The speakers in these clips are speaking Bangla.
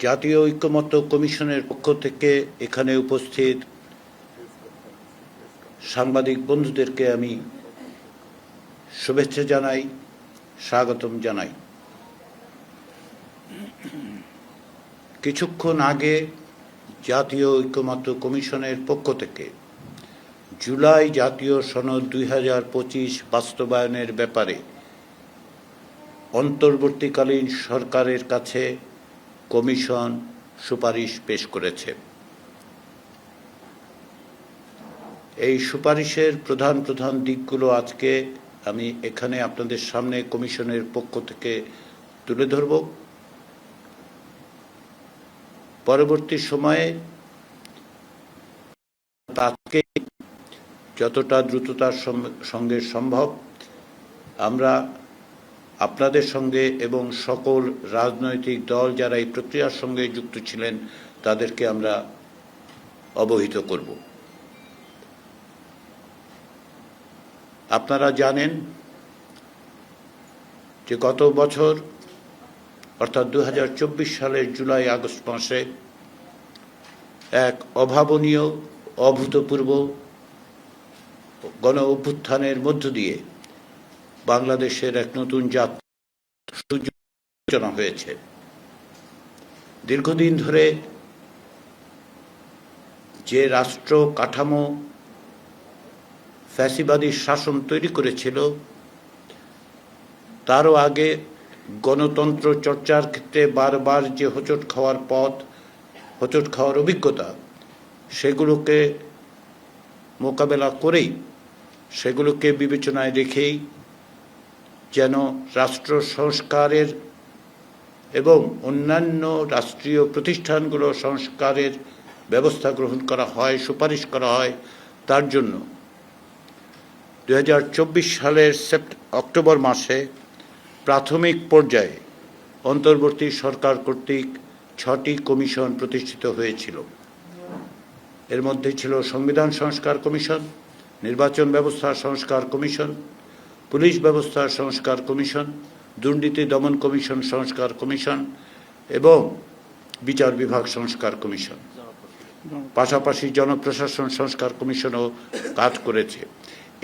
জাতীয় ঐকমত্য কমিশনের পক্ষ থেকে এখানে উপস্থিত সাংবাদিক বন্ধুদেরকে আমি শুভেচ্ছা জানাই, স্বাগতম জানাই। কিছুক্ষণ আগে জাতীয় ঐকমত্য কমিশনের পক্ষ থেকে জুলাই জাতীয় সনদ 2025 বাস্তবায়নের ব্যাপারে অন্তর্বর্তীকালীন সরকারের কাছে কমিশন সুপারিশ পেশ করেছে। এই সুপারিশের প্রধান প্রধান দিকগুলো আজকে আমি এখানে আপনাদের সামনে কমিশনের পক্ষ থেকে তুলে ধরব। পরবর্তী সময়ে আজকে যতটা দ্রুততার সঙ্গে সম্ভব আমরা আপনাদের সঙ্গে এবং সকল রাজনৈতিক দল যারা এই প্রক্রিয়ার সঙ্গে যুক্ত ছিলেন তাদেরকে আমরা অবহিত করব। আপনারা জানেন যে গত বছর অর্থাৎ 2024 সালের জুলাই আগস্ট মাসে এক অভাবনীয় অভূতপূর্ব গণ অভ্যুত্থানের মধ্য দিয়ে বাংলাদেশের এক নতুন যাত্রার সূচনা হয়েছে। দীর্ঘদিন ধরে যে রাষ্ট্র কাঠামো ফ্যাসিবাদী শাসন তৈরি করেছিল, তারও আগে গণতন্ত্র চর্চার ক্ষেত্রে বারবার যে হোঁচট খাওয়ার অভিজ্ঞতা, সেগুলোকে মোকাবেলা করেই, সেগুলোকে বিবেচনায় রেখেই যেন রাষ্ট্র সংস্কারের এবং অন্যান্য রাষ্ট্রীয় প্রতিষ্ঠানগুলো সংস্কারের ব্যবস্থা গ্রহণ করা হয়, সুপারিশ করা হয়, তার জন্য 2024 সালের অক্টোবর মাসে প্রাথমিক পর্যায়ে অন্তর্বর্তী সরকার কর্তৃক 6টি কমিশন প্রতিষ্ঠিত হয়েছিল। এর মধ্যে ছিল সংবিধান সংস্কার কমিশন, নির্বাচন ব্যবস্থা সংস্কার কমিশন, পুলিশ ব্যবস্থা সংস্কার কমিশন, দুর্নীতি দমন কমিশন সংস্কার কমিশন এবং বিচার বিভাগ সংস্কার কমিশন। পাশাপাশি জনপ্রশাসন সংস্কার কমিশনও কাজ করেছে।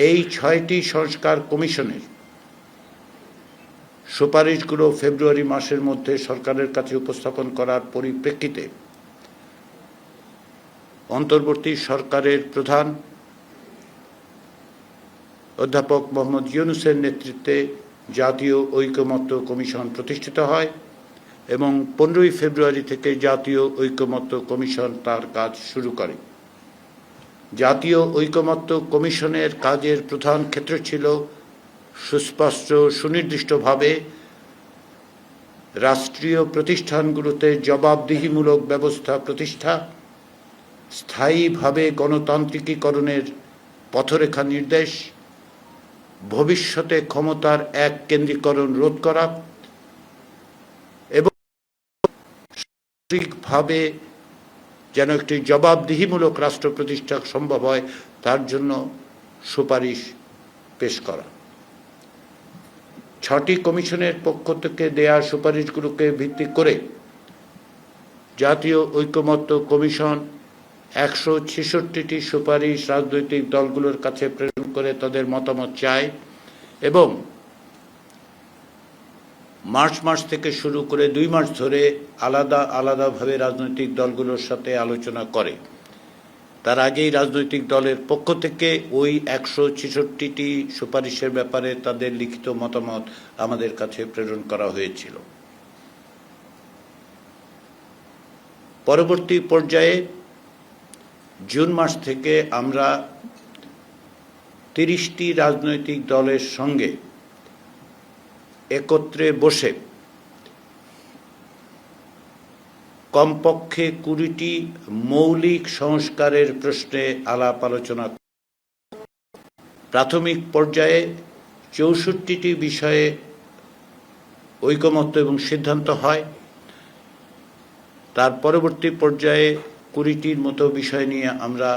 এই 6টি সংস্কার কমিশনের সুপারিশগুলো ফেব্রুয়ারি মাসের মধ্যে সরকারের কাছে উপস্থাপন করার পরিপ্রেক্ষিতে অন্তর্বর্তী সরকারের প্রধান অধ্যাপক মোহাম্মদ ইউনূসের নেতৃত্বে জাতীয় ঐকমত্য কমিশন প্রতিষ্ঠিত হয় এবং 15ই ফেব্রুয়ারি থেকে জাতীয় ঐকমত্য কমিশন তার কাজ শুরু করে। জাতীয় ঐকমত্য কমিশনের কাজের প্রধান ক্ষেত্র ছিল সুস্পষ্ট সুনির্দিষ্টভাবে রাষ্ট্রীয় প্রতিষ্ঠানগুলোতে জবাবদিহিমূলক ব্যবস্থা প্রতিষ্ঠা, স্থায়ীভাবে গণতান্ত্রিকীকরণের পথরেখা নির্দেশ, ভবিষ্যতে ক্ষমতার এককেন্দ্রীকরণ রোধ করা এবং সঠিকভাবে যেন একটি জবাবদিহিমূলক রাষ্ট্র প্রতিষ্ঠা সম্ভব হয়, তার জন্য সুপারিশ পেশ করা। 6টি কমিশনের পক্ষ থেকে দেয়া সুপারিশগুলোকে ভিত্তি করে জাতীয় ঐকমত্য কমিশন 166টি সুপারিশ রাজনৈতিক দলগুলোর কাছে প্রেরণ করে তাদের মতামত চায় এবং মার্চ মাস থেকে শুরু করে 2 মাস ধরে আলাদাভাবে রাজনৈতিক দলগুলোর সাথে আলোচনা করে। তার আগেই রাজনৈতিক দলের পক্ষ থেকে ওই 166টি সুপারিশের ব্যাপারে তাদের লিখিত মতামত আমাদের কাছে প্রেরণ করা হয়েছিল। পরবর্তী পর্যায়ে জুন মাস থেকে আমরা 30টি রাজনৈতিক দলের সঙ্গে একত্রে বসে কমপক্ষে 20টি মৌলিক সংস্কারের প্রশ্নে আলাপ আলোচনা। প্রাথমিক পর্যায়ে 64টি বিষয়ে ঐকমত্য এবং সিদ্ধান্ত হয়। তার পরবর্তী পর্যায়ে 20টির মতো বিষয় নিয়ে আমরা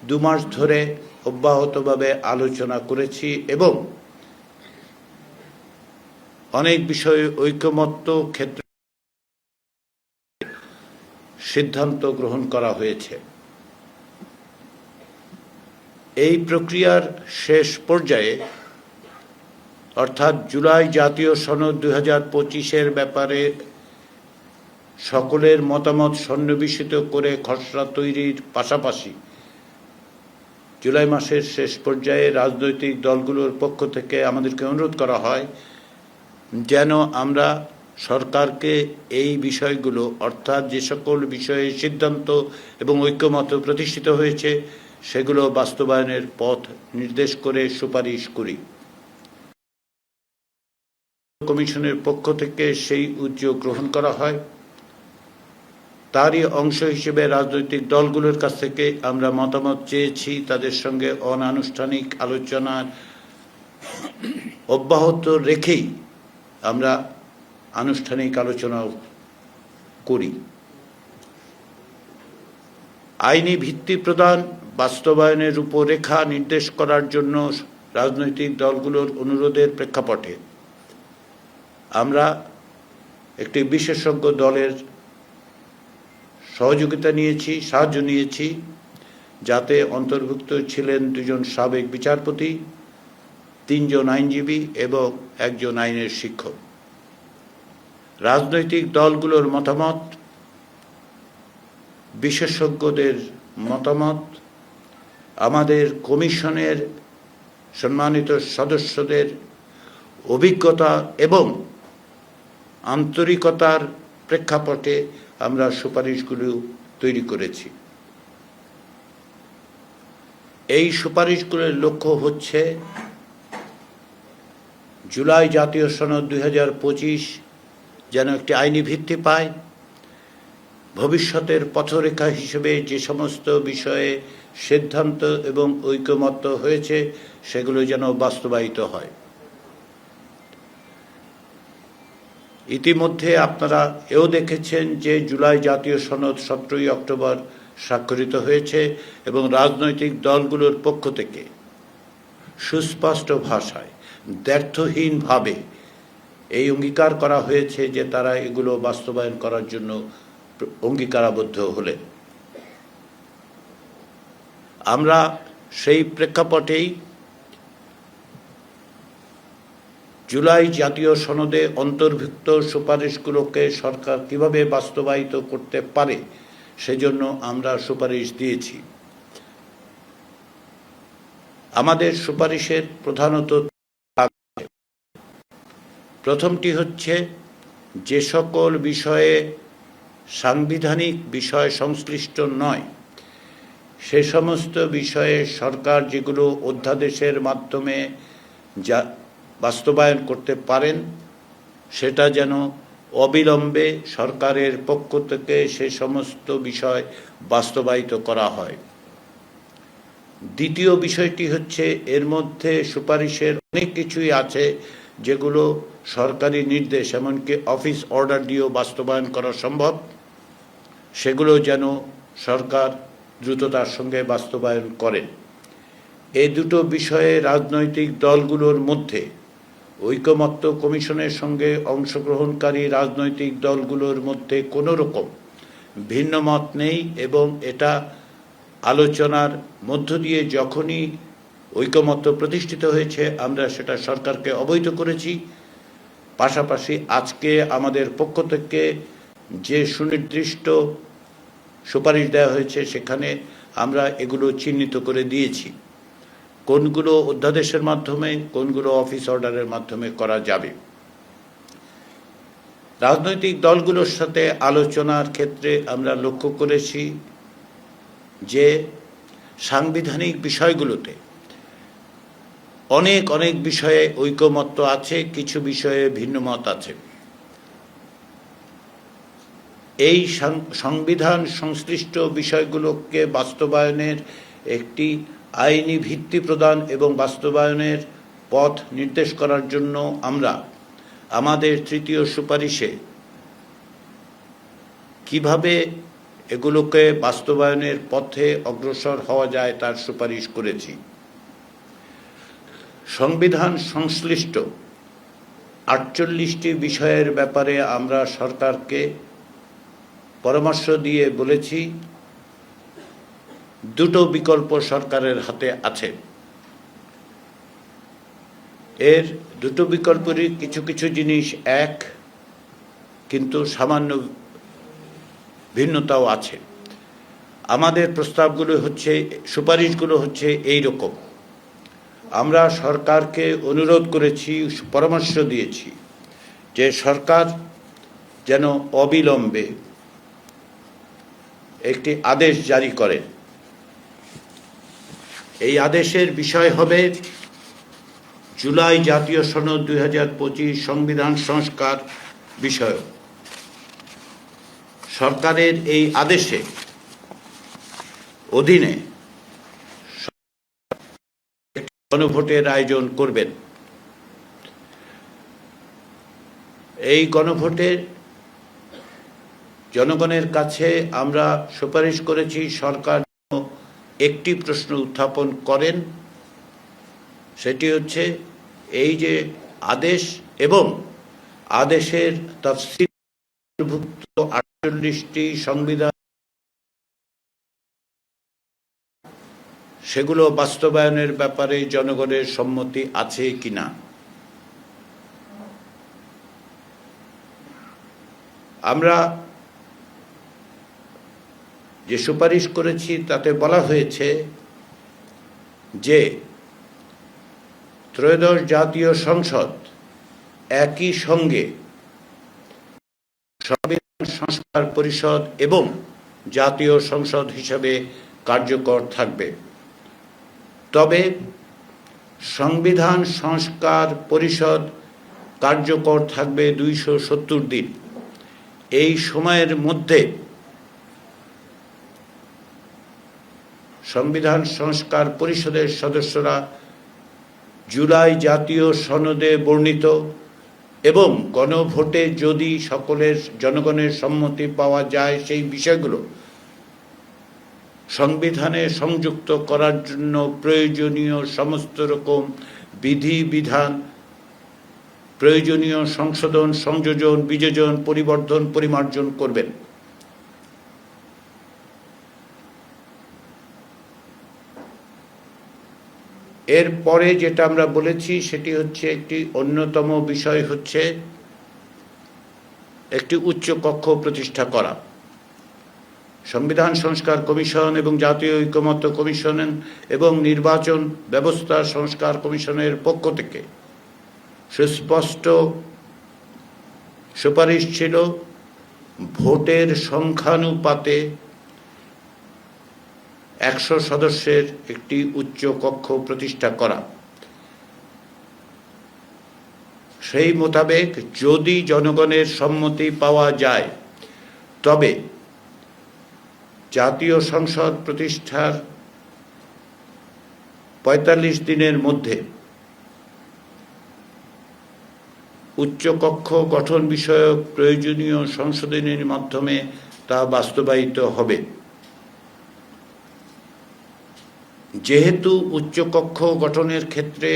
2 মাস ধরে অব্যাহতভাবে আলোচনা করেছি এবং অনেক বিষয়ে ঐকমত্য ক্ষেত্রে সিদ্ধান্ত গ্রহণ করা হয়েছে। এই প্রক্রিয়ার শেষ পর্যায়ে অর্থাৎ জুলাই জাতীয় সনদ 2025-এর ব্যাপারে সকলের মতামত সন্নিবেশিত করে খসড়া তৈরির পাশাপাশি জুলাই মাসের শেষ পর্যায়ে রাজনৈতিক দলগুলোর পক্ষ থেকে আমাদেরকে অনুরোধ করা হয় যেন আমরা সরকারকে এই বিষয়গুলো অর্থাৎ যে সকল বিষয়ে সিদ্ধান্ত এবং ঐক্যমত্য প্রতিষ্ঠিত হয়েছে সেগুলো বাস্তবায়নের পথ নির্দেশ করে সুপারিশ করি। কমিশনের পক্ষ থেকে সেই উদ্যোগ গ্রহণ করা হয়। তারই অংশ হিসেবে রাজনৈতিক দলগুলোর কাছ থেকে আমরা মতামত চেয়েছি, তাদের সঙ্গে অনানুষ্ঠানিক আলোচনার অব্যাহত রেখেই আমরা আনুষ্ঠানিক আলোচনা করি। আইনি ভিত্তি প্রদান বাস্তবায়নের রূপরেখা নির্দেশ করার জন্য রাজনৈতিক দলগুলোর অনুরোধের প্রেক্ষাপটে আমরা একটি বিশেষজ্ঞ দলের সাহায্য নিয়েছি, যাতে অন্তর্ভুক্ত ছিলেন 2 জন সাবেক বিচারপতি, 3 জন আইনজীবী এবং 1 জন আইনের শিক্ষক। রাজনৈতিক দলগুলোর মতামত, বিশেষজ্ঞদের মতামত, আমাদের কমিশনের সম্মানিত সদস্যদের অভিজ্ঞতা এবং আন্তরিকতার প্রেক্ষাপটে আমরা সুপারিশগুলো তৈরি করেছি। এই সুপারিশগুলোর লক্ষ্য হচ্ছে জুলাই জাতীয় সনদ 2025 যেন একটি আইনি ভিত্তি পায়, ভবিষ্যতের পথরেখা হিসেবে যে সমস্ত বিষয়ে সিদ্ধান্ত এবং ঐকমত্য হয়েছে সেগুলো যেন বাস্তবায়িত হয়। ইতিমধ্যে আপনারা এও দেখেছেন যে জুলাই জাতীয় সনদ 17ই অক্টোবর স্বাক্ষরিত হয়েছে এবং রাজনৈতিক দলগুলোর পক্ষ থেকে সুস্পষ্ট ভাষায় দ্ব্যর্থহীনভাবে এই অঙ্গীকার করা হয়েছে যে তারা এগুলো বাস্তবায়ন করার জন্য অঙ্গীকারাবদ্ধ হলেন। আমরা সেই প্রেক্ষাপটেই জুলাই জাতীয় সনদে অন্তর্ভুক্ত সুপারিশগুলোকে সরকার কিভাবে বাস্তবায়িত করতে পারে সেজন্য আমরা সুপারিশ দিয়েছি। আমাদের সুপারিশের প্রধানত প্রথমটি হচ্ছে, যে সকল বিষয়ে সাংবিধানিক বিষয় সংশ্লিষ্ট নয় সে সমস্ত বিষয়ে সরকার যেগুলো অধ্যাদেশের মাধ্যমে যা বাস্তবায়ন করতে পারেন সেটা যেন অবিলম্বে সরকারের পক্ষ থেকে সে সমস্ত বিষয় বাস্তবায়িত করা হয়। দ্বিতীয় বিষয়টি হচ্ছে, এর মধ্যে সুপারিশের অনেক কিছুই আছে যেগুলো সরকারি নির্দেশ এমনকি অফিস অর্ডার দিয়েও বাস্তবায়ন করা সম্ভব, সেগুলো যেন সরকার দ্রুততার সঙ্গে বাস্তবায়ন করেন। এই দুটো বিষয়ে রাজনৈতিক দলগুলোর মধ্যে ঐকমত্য কমিশনের সঙ্গে অংশগ্রহণকারী রাজনৈতিক দলগুলোর মধ্যে কোনো রকম ভিন্ন মত নেই এবং এটা আলোচনার মধ্য দিয়ে যখনই ঐকমত্য প্রতিষ্ঠিত হয়েছে আমরা সেটা সরকারকে অবহিত করেছি। পাশাপাশি আজকে আমাদের পক্ষ থেকে যে সুনির্দিষ্ট সুপারিশ দেওয়া হয়েছে সেখানে আমরা এগুলো চিহ্নিত করে দিয়েছি, কোনগুলো অধ্যাদেশের মাধ্যমে, কোনগুলো অফিস অর্ডারের মাধ্যমে করা যাবে। রাজনৈতিক দলগুলোর সাথে আলোচনার ক্ষেত্রে আমরা লক্ষ্য করেছি যে সাংবিধানিক বিষয়গুলোতে অনেক বিষয়ে ঐকমত্য আছে, কিছু বিষয়ে ভিন্নমত আছে। এই সংবিধান সংশ্লিষ্ট বিষয়গুলোকে বাস্তবায়নের একটি আইনি ভিত্তি প্রদান এবং বাস্তবায়নের পথ নির্দেশ করার জন্য আমরা আমাদের তৃতীয় সুপারিশে কিভাবে এগুলোকে বাস্তবায়নের পথে অগ্রসর হওয়া যায় তার সুপারিশ করেছি। সংবিধান সংশ্লিষ্ট 48টি বিষয়ের ব্যাপারে আমরা সরকারকে পরামর্শ দিয়ে বলেছি দুটো বিকল্প সরকারের হাতে আছে। এর দুটো বিকল্পেরই কিছু কিছু জিনিস এক, কিন্তু সামান্য ভিন্নতাও আছে। আমাদের প্রস্তাবগুলো হচ্ছে, সুপারিশগুলো হচ্ছে এই রকম। আমরা সরকারকে অনুরোধ করেছি, পরামর্শ দিয়েছি যে সরকার যেন অবিলম্বে একটি আদেশ জারি করে। এই আদেশের বিষয় হবে জুলাই জাতীয় সনদ 2025 সংবিধান সংস্কার বিষয়। সরকারের এই আদেশে অধীনে গণভোটের আয়োজন করবেন। এই গণভোটের জনগণের কাছে আমরা সুপারিশ করেছি সরকার একটি প্রশ্ন উত্থাপন করেন, সেটি হচ্ছে এই যে আদেশ এবং আদেশের তফসিলভুক্ত 48টি সংবিধান, সেগুলো বাস্তবায়নের ব্যাপারে জনগণের সম্মতি আছে কিনা। আমরা যে সুপারিশ করেছি তাতে বলা হয়েছে যে ত্রয়োদশ জাতীয় সংসদ একই সঙ্গে সংবিধান সংস্কার পরিষদ এবং জাতীয় সংসদ হিসাবে কার্যকর থাকবে। তবে সংবিধান সংস্কার পরিষদ কার্যকর থাকবে 270 দিন। এই সময়ের মধ্যে সংবিধান সংস্কার পরিষদের সদস্যরা জুলাই জাতীয় সনদে বর্ণিত এবং গণভোটে যদি সকলের জনগণের সম্মতি পাওয়া যায় সেই বিষয়গুলো সংবিধানে সংযুক্ত করার জন্য প্রয়োজনীয় সমস্ত রকম বিধিবিধান, প্রয়োজনীয় সংশোধন, সংযোজন, বিযোজন, পরিবর্ধন, পরিমার্জন করবেন। এরপরে যেটা আমরা বলেছি সেটি হচ্ছে একটি অন্যতম বিষয় হচ্ছে একটি উচ্চ কক্ষ প্রতিষ্ঠা করা। সংবিধান সংস্কার কমিশন এবং জাতীয় ঐকমত্য কমিশন এবং নির্বাচন ব্যবস্থা সংস্কার কমিশনের পক্ষ থেকে সুস্পষ্ট সুপারিশ ছিল ভোটের সংখ্যানুপাতে 100 সদস্যের একটি উচ্চ কক্ষ প্রতিষ্ঠা করা। সেই মোতাবেক যদি জনগণের সম্মতি পাওয়া যায় তবে জাতীয় সংসদ প্রতিষ্ঠার 45 দিনের মধ্যে উচ্চকক্ষ গঠন বিষয়ক প্রয়োজনীয় সংশোধনের মাধ্যমে তা বাস্তবায়িত হবে। যেহেতু উচ্চকক্ষ গঠনের ক্ষেত্রে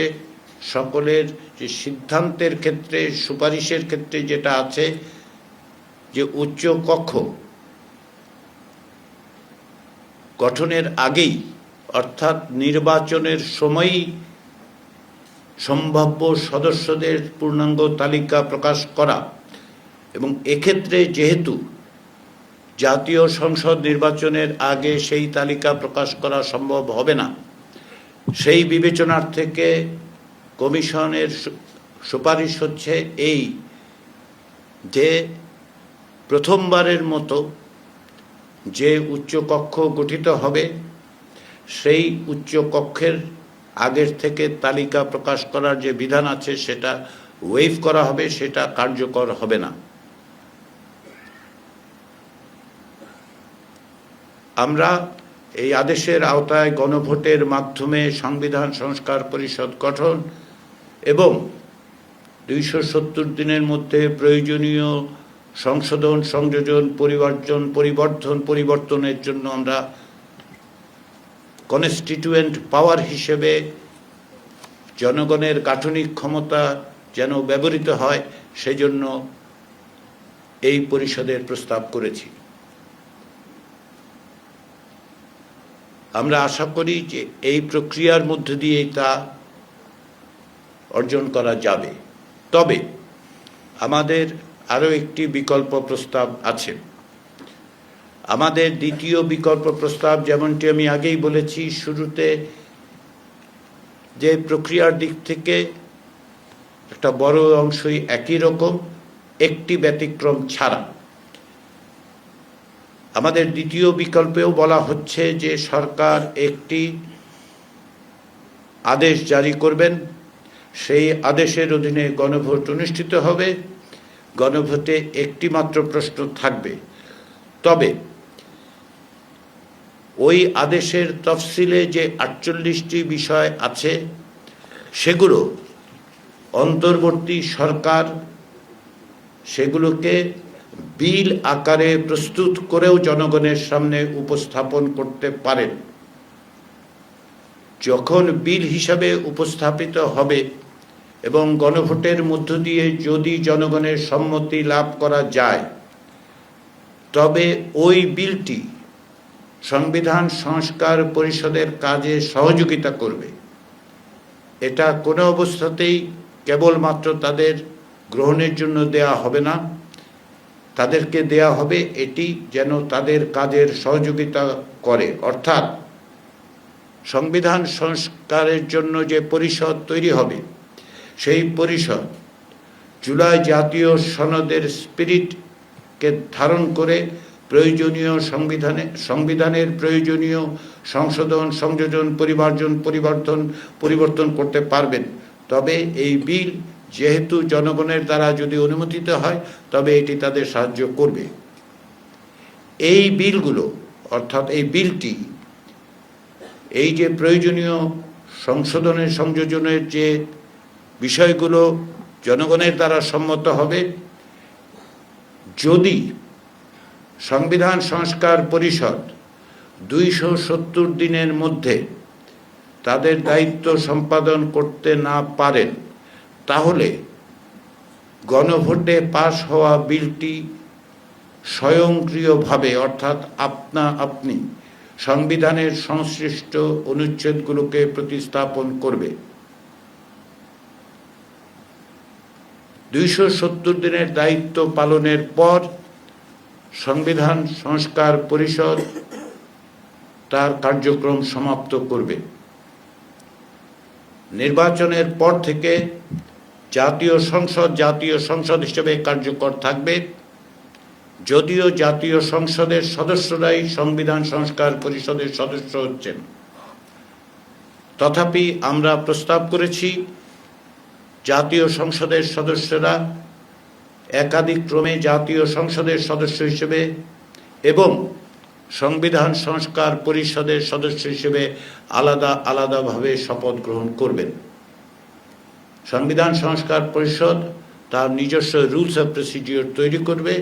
সকলের যে সিদ্ধান্তের ক্ষেত্রে, সুপারিশের ক্ষেত্রে যেটা আছে যে উচ্চকক্ষ গঠনের আগেই অর্থাৎ নির্বাচনের সময়ই সম্ভাব্য সদস্যদের পূর্ণাঙ্গ তালিকা প্রকাশ করা, এবং এক্ষেত্রে যেহেতু জাতীয় সংসদ নির্বাচনের আগে সেই তালিকা প্রকাশ করা সম্ভব হবে না, সেই বিবেচনার থেকে কমিশনের সুপারিশ হচ্ছে এই যে প্রথমবারের মতো যে উচ্চকক্ষ গঠিত হবে সেই উচ্চকক্ষের আগের থেকে তালিকা প্রকাশ করার যে বিধান আছে সেটা ওয়েভ করা হবে, সেটা কার্যকর হবে না। আমরা এই আদেশের আওতায় গণভোটের মাধ্যমে সংবিধান সংস্কার পরিষদ গঠন এবং 270 দিনের মধ্যে প্রয়োজনীয় সংশোধন, সংযোজন, পরিবর্তনের জন্য আমরা কনস্টিটিউয়েন্ট পাওয়ার হিসেবে জনগণের গাঠনিক ক্ষমতা যেন ব্যবহৃত হয় সেজন্য এই পরিষদের প্রস্তাব করেছি। আমরা আশা করি যে এই প্রক্রিয়ার মধ্য দিয়েই তা অর্জন করা যাবে। তবে আমাদের আরও একটি বিকল্প প্রস্তাব আছে। আমাদের দ্বিতীয় বিকল্প প্রস্তাব, যেমনটি আমি আগেই বলেছি শুরুতে, যে প্রক্রিয়ার দিক থেকে একটা বড় অংশই একই রকম, একটি ব্যতিক্রম ছাড়া। আমাদের দ্বিতীয় বিকল্পেও বলা হচ্ছে যে সরকার একটি আদেশ জারি করবেন, সেই আদেশের অধীনে গণভোট অনুষ্ঠিত হবে। গণভোটে একটি মাত্র প্রশ্ন থাকবে, তবে ওই আদেশের তফসিলে যে 48টি বিষয় আছে সেগুলো অন্তর্বর্তী সরকার সেগুলোকে বিল আকারে প্রস্তুত করেও জনগণের সামনে উপস্থাপন করতে পারেন। যখন বিল হিসাবে উপস্থাপিত হবে এবং গণভোটের মধ্য দিয়ে যদি জনগণের সম্মতি লাভ করা যায়, তবে ওই বিলটি সংবিধান সংস্কার পরিষদের কাজে সহযোগিতা করবে। এটা কোনো অবস্থাতেই কেবলমাত্র তাদের গ্রহণের জন্য দেয়া হবে না, তাদেরকে দেয়া হবে এটি যেন তাদের কাজের সহযোগিতা করে। অর্থাৎ সংবিধান সংস্কারের জন্য যে পরিষদ তৈরি হবে, সেই পরিষদ জুলাই জাতীয় সনদের স্পিরিটকে ধারণ করে প্রয়োজনীয় সংবিধানের প্রয়োজনীয় সংশোধন, সংযোজন, পরিবর্তন করতে পারবেন। তবে এই বিল যেহেতু জনগণের দ্বারা যদি অনুমোদিত হয়, তবে এটি তাদের সাহায্য করবে। এই বিলগুলো, অর্থাৎ এই বিলটি, এই যে প্রয়োজনীয় সংশোধনের, সংযোজনের যে বিষয়গুলো জনগণের দ্বারা সম্মত হবে, যদি সংবিধান সংস্কার পরিষদ 270 দিনের মধ্যে তাদের দায়িত্ব সম্পাদন করতে না পারেন, তাহলে গণভোটে পাশ হওয়া বিলটি স্বয়ংক্রিয়ভাবে, অর্থাৎ আপনা-আপনি সংবিধানের সংশ্লিষ্ট অনুচ্ছেদগুলোকে প্রতিস্থাপন করবে। 270 দিনের দায়িত্ব পালনের পর সংবিধান সংস্কার পরিষদ তার কার্যক্রম সমাপ্ত করবে। নির্বাচনের পর থেকে জাতীয় সংসদ হিসেবে কার্যকর থাকবে, যদিও জাতীয় সংসদের সদস্যরাই সংবিধান সংস্কার পরিষদের সদস্য হচ্ছেন। তথাপি আমরা প্রস্তাব করেছি জাতীয় সংসদের সদস্যরা একাদিক্রমে জাতীয় সংসদের সদস্য হিসেবে এবং সংবিধান সংস্কার পরিষদের সদস্য হিসেবে আলাদাভাবে শপথ গ্রহণ করবেন। সংবিধান সংস্কার পরিষদ তার নিজস্ব রুলস অফ প্রসিডিওর তৈরি করবে।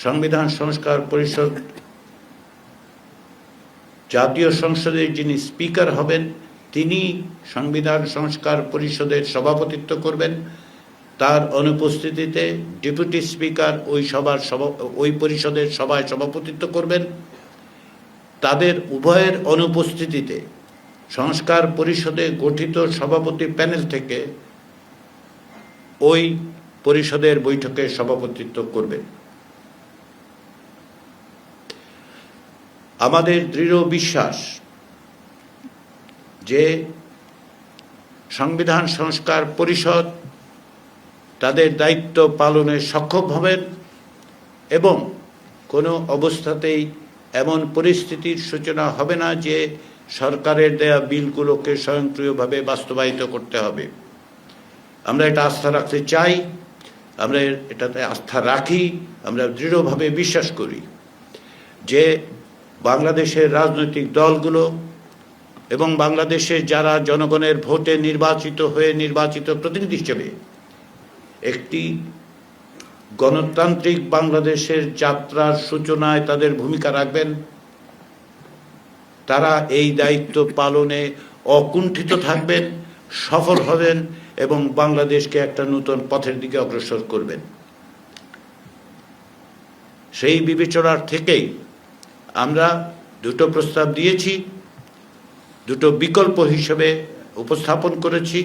সংবিধান সংস্কার পরিষদ জাতীয় সংসদের যিনি স্পিকার হবেন, তিনি সংবিধান সংস্কার পরিষদের সভাপতিত্ব করবেন। তার অনুপস্থিতিতে ডেপুটি স্পিকার ওই পরিষদের সভায় সভাপতিত্ব করবেন। তাদের উভয়ের অনুপস্থিতিতে সংস্কার পরিষদে গঠিত সভাপতি প্যানেল থেকে ওই পরিষদের বৈঠকে সভাপতিত্ব করবেন। আমাদের দৃঢ় বিশ্বাস যে সংবিধান সংস্কার পরিষদ তাদের দায়িত্ব পালনে সক্ষম হবেন এবং কোনো অবস্থাতেই এমন পরিস্থিতির সূচনা হবে না যে সরকারের দেয়া বিলগুলোকে স্বয়ংক্রিয়ভাবে বাস্তবায়িত করতে হবে। আমরা এটা আস্থা রাখতে চাই, আমরা এটাতে আস্থা রাখি। আমরা দৃঢ়ভাবে বিশ্বাস করি যে বাংলাদেশের রাজনৈতিক দলগুলো এবং বাংলাদেশে যারা জনগণের ভোটে নির্বাচিত প্রতিনিধি হিসেবে একটি গণতান্ত্রিক বাংলাদেশের যাত্রার সূচনায় তাদের ভূমিকা রাখবেন, তারা এই দায়িত্ব পালনে অকুণ্ঠিত থাকবেন, সফল হবেন এবং বাংলাদেশকে একটা নতুন পথের দিকে অগ্রসর করবেন। সেই বিবেচনার থেকেই আমরা দুটো প্রস্তাব দিয়েছি। দুটো বিকল্প হিসেবে উপস্থাপন করেছি।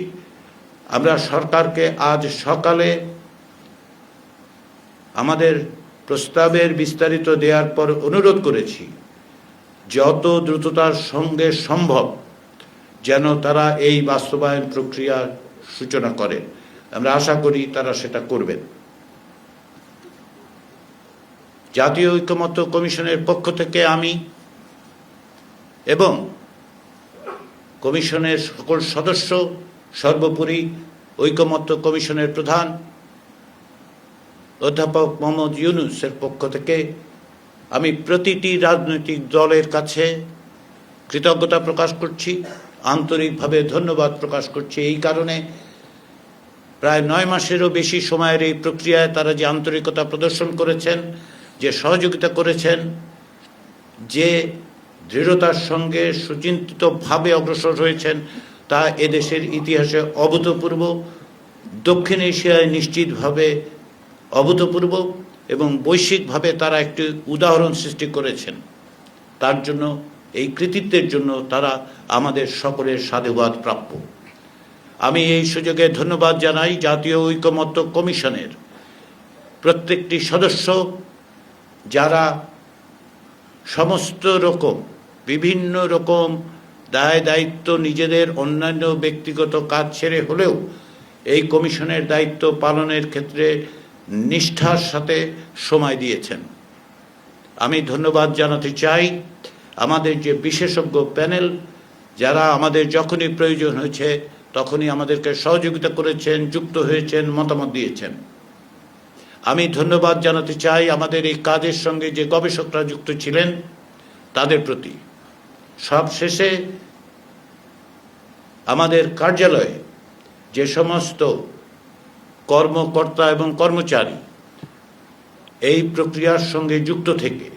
আমরা সরকারকে আজ সকালে আমাদের প্রস্তাবের বিস্তারিত দেওয়ার পর অনুরোধ করেছি যত দ্রুততার সঙ্গে সম্ভব যেন তারা এই বাস্তবায়ন প্রক্রিয়ার সূচনা করে। আমরা আশা করি তারা সেটা করবেন। জাতীয় ঐকমত্য কমিশনের পক্ষ থেকে আমি এবং কমিশনের সকল সদস্য, সর্বোপরি ঐকমত্য কমিশনের প্রধান অধ্যাপক মোহাম্মদ ইউনূসের পক্ষ থেকে আমি প্রতিটি রাজনৈতিক দলের কাছে কৃতজ্ঞতা প্রকাশ করছি, আন্তরিকভাবে ধন্যবাদ প্রকাশ করছি। এই কারণে প্রায় 9 মাসেরও বেশি সময়ের এই প্রক্রিয়ায় তারা যে আন্তরিকতা প্রদর্শন করেছেন, যে সহযোগিতা করেছেন, যে দৃঢ়তার সঙ্গে সুচিন্তিতভাবে অগ্রসর হয়েছেন, তা এদেশের ইতিহাসে অভূতপূর্ব, দক্ষিণ এশিয়ায় নিশ্চিতভাবে অভূতপূর্ব এবং বৈশ্বিকভাবে তারা একটি উদাহরণ সৃষ্টি করেছেন। তার জন্য, এই কৃতিত্বের জন্য তারা আমাদের সকলের সাধুবাদ প্রাপ্য। আমি এই সুযোগে ধন্যবাদ জানাই জাতীয় ঐকমত্য কমিশনের প্রত্যেকটি সদস্য, যারা সমস্ত রকম বিভিন্ন রকম দায় দায়িত্ব নিজেদের অন্যান্য ব্যক্তিগত কাজ ছেড়ে হলেও এই কমিশনের দায়িত্ব পালনের ক্ষেত্রে নিষ্ঠার সাথে সময় দিয়েছেন। আমি ধন্যবাদ জানাতে চাই আমাদের যে বিশেষজ্ঞ প্যানেল, যারা আমাদের যখনই প্রয়োজন হয়েছে তখনই আমাদেরকে সহযোগিতা করেছেন, যুক্ত হয়েছেন, মতামত দিয়েছেন। আমি ধন্যবাদ জানাতে চাই আমাদের এই কাজের সঙ্গে যে গবেষকরা যুক্ত ছিলেন তাদের প্রতি। সবশেষে আমাদের কার্যালয়ে যে সমস্ত কর্মকর্তা এবং কর্মচারী এই প্রক্রিয়ার সঙ্গে যুক্ত থেকে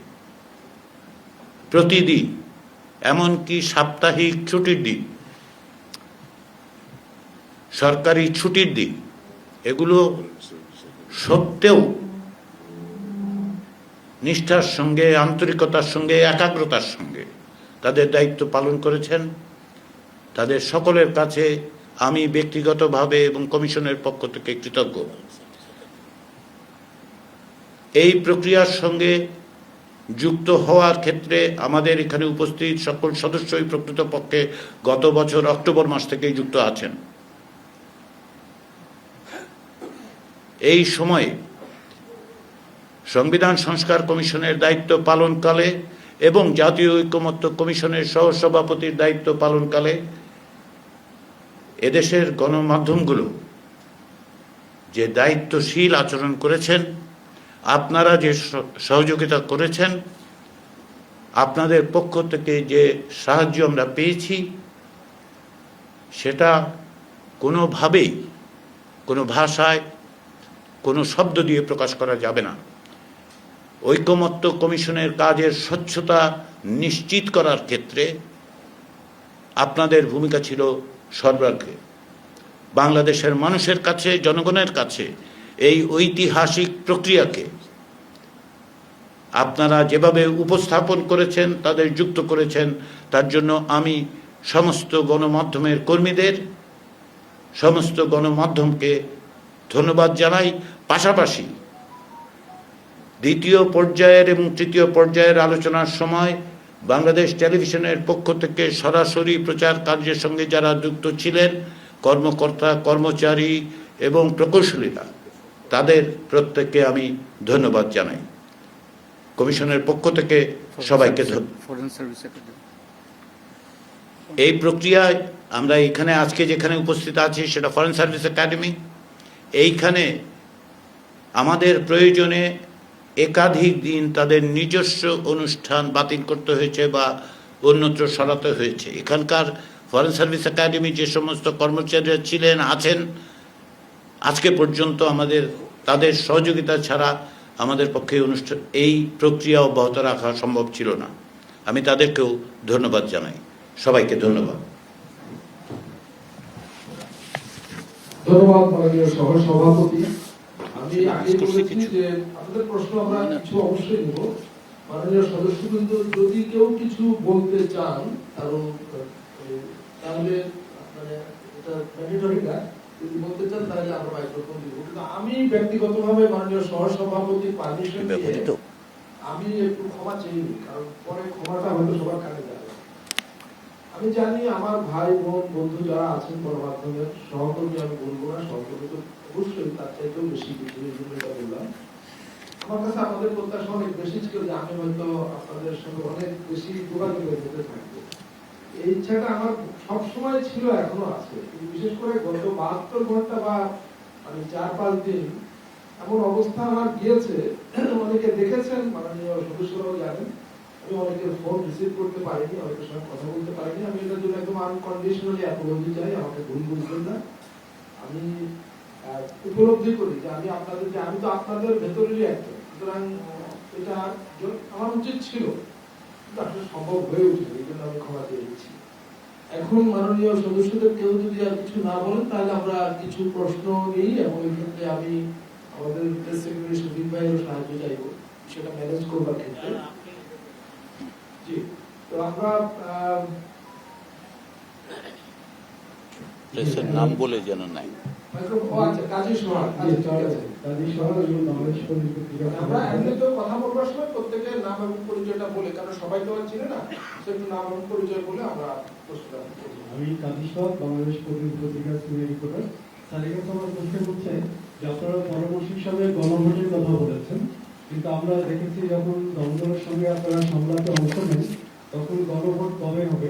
প্রতিদিন, এমনকি সাপ্তাহিক ছুটির দিন, সরকারি ছুটির দিন, এগুলো সত্ত্বেও নিষ্ঠার সঙ্গে, আন্তরিকতার সঙ্গে, একাগ্রতার সঙ্গে তাদের দায়িত্ব পালন করেছেন, তাদের সকলের কাছে আমি ব্যক্তিগতভাবে এবং কমিশনের পক্ষ থেকে কৃতজ্ঞ। এই প্রক্রিয়ার সঙ্গে যুক্ত হওয়ার ক্ষেত্রে আমাদের এখানে উপস্থিত সকল সদস্যই প্রকৃতপক্ষে গত বছর অক্টোবর মাস থেকেই যুক্ত আছেন। এই সময়ে সংবিধান সংস্কার কমিশনের দায়িত্ব পালনকালে এবং জাতীয় ঐকমত্য কমিশনের সহসভাপতির দায়িত্ব পালনকালে এদেশের গণমাধ্যমগুলো যে দায়িত্বশীল আচরণ করেছেন, আপনারা যে সহযোগিতা করেছেন, আপনাদের পক্ষ থেকে যে সাহায্য আমরা পেয়েছি, সেটা কোনোভাবেই, কোনো ভাষায়, কোনো শব্দ দিয়ে প্রকাশ করা যাবে না। ঐকমত্য কমিশনের কাজের স্বচ্ছতা নিশ্চিত করার ক্ষেত্রে আপনাদের ভূমিকা ছিল সর্বাগ্রে। বাংলাদেশের মানুষের কাছে, জনগণের কাছে এই ঐতিহাসিক প্রক্রিয়াকে আপনারা যেভাবে উপস্থাপন করেছেন, তাদের যুক্ত করেছেন, তার জন্য আমি সমস্ত গণমাধ্যমের কর্মীদের, সমস্ত গণমাধ্যমকে ধন্যবাদ জানাই। পাশাপাশি দ্বিতীয় পর্যায়ের এবং তৃতীয় পর্যায়ের আলোচনার সময় বাংলাদেশ টেলিভিশনের পক্ষ থেকে সরাসরি প্রচার কার্যের সঙ্গে যারা যুক্ত ছিলেন, কর্মকর্তা, কর্মচারী এবং প্রকৌশলীরা, তাদের প্রত্যেককে আমি ধন্যবাদ জানাই। কমিশনের পক্ষ থেকে সবাইকে এই প্রক্রিয়ায় আমরা এখানে আজকে যেখানে উপস্থিত আছি সেটা ফরেন সার্ভিস একাডেমি। এইখানে আমাদের প্রয়োজনে একাধিক দিন তাদের নিজস্ব অনুষ্ঠান বাতিল করতে হয়েছে বা অন্যত্র সরাতে হয়েছে। এখানকার ফরেন সার্ভিস একাডেমি যে সমস্ত কর্মচারীরা ছিলেন, আছেন, আজকে পর্যন্ত আমাদের তাদের সহযোগিতা ছাড়া আমাদের পক্ষে এই প্রক্রিয়া অব্যাহত রাখা সম্ভব ছিল না। আমি তাদেরকেও ধন্যবাদ জানাই। সবাইকে ধন্যবাদ। ধন্যবাদ মাননীয় সহসভাপতি। আমি আগে বলেছি যে আপনাদের প্রশ্ন আমরা কিছু অবশ্যই নেব। মাননীয় সদস্যবৃন্দ যদি কেউ কিছু বলতে চান, কারণ তাহলে মানে এটা ম্যান্ডেটরি না, যদি বলতে চান তাহলে আমরা মাইক্রোফোন দিব। কিন্তু আমি ব্যক্তিগতভাবে মাননীয় সহসভাপতি পারমিশন দিয়ে আমি একটু ক্ষমা চাই, কারণ পরে ক্ষমাটা হয়তো সবার কানে যাবে। আমি জানি আমার ভাই বোন বন্ধু যারা আছেন গণমাধ্যমের সহকর্মী, আমি বলবো না সহকর্মী তো অবশ্যই তার চাইতেও বেশি কিছু, এই জন্য এটা বললাম। আমার কাছে আমাদের প্রত্যাশা অনেক বেশি ছিল যে আমি হয়তো আপনাদের সঙ্গে অনেক বেশি যোগাযোগের মধ্যে থাকবো, এই ইচ্ছাটা আমার সবসময় ছিল, এখনো আছে। কিন্তু বিশেষ করে গত 72 ঘন্টা বা মানে 4-5 দিন এমন অবস্থা আমার গিয়েছে, অনেকে দেখেছেন, মাননীয় সদস্যরাও জানেন, আমি অনেকের ফোন রিসিভ করতে পারিনি, অনেকের সঙ্গে কথা বলতে পারিনি। আমি এটার জন্য একদম আনকন্ডিশনালি অ্যাপোলজি চাই, আমাকে ভুল বুঝবেন না। আমি উপলব্ধি করি যে আমি তো আপনাদের ভেতরেরই একজন, সুতরাং এটা আমার উচিত ছিল, কিন্তু আসলে সম্ভব হয়ে উঠেছে, এই জন্য আমি ক্ষমা চেয়ে দিচ্ছি। এখন মাননীয় সদস্যদের কেউ যদি আর কিছু না বলেন তাহলে আমরা কিছু প্রশ্ন নিই, এবং এই ক্ষেত্রে আমি আমাদের প্রেস সেক্রেটারি সুদীপ ভাইয়েরও সাহায্য চাইব সেটা ম্যানেজ করবার ক্ষেত্রে। জি, তো আমরা প্রেসের নাম বলে যেন নাই। আমরা এমনিতেও কথা বলবার সময় প্রত্যেকের নাম এবং পরিচয়টা বলে, কারণ সবাই তো আর চিনে না, একটু নাম এবং পরিচয় বলে আমরা প্রশ্নটা করব। আমি কাজী সাহেব, বাংলাদেশ পত্রিকা সিনিয়র রিপোর্টার। তালিকা সবার প্রশ্ন হচ্ছে যে আপনারা পরামর্শ হিসাবে গণভোটের কথা বলেছেন, কিন্তু আমরা দেখেছি যখন দমদমের সঙ্গে আপনারা সংলাপে অংশ নেন তখন গণভোট কবে হবে,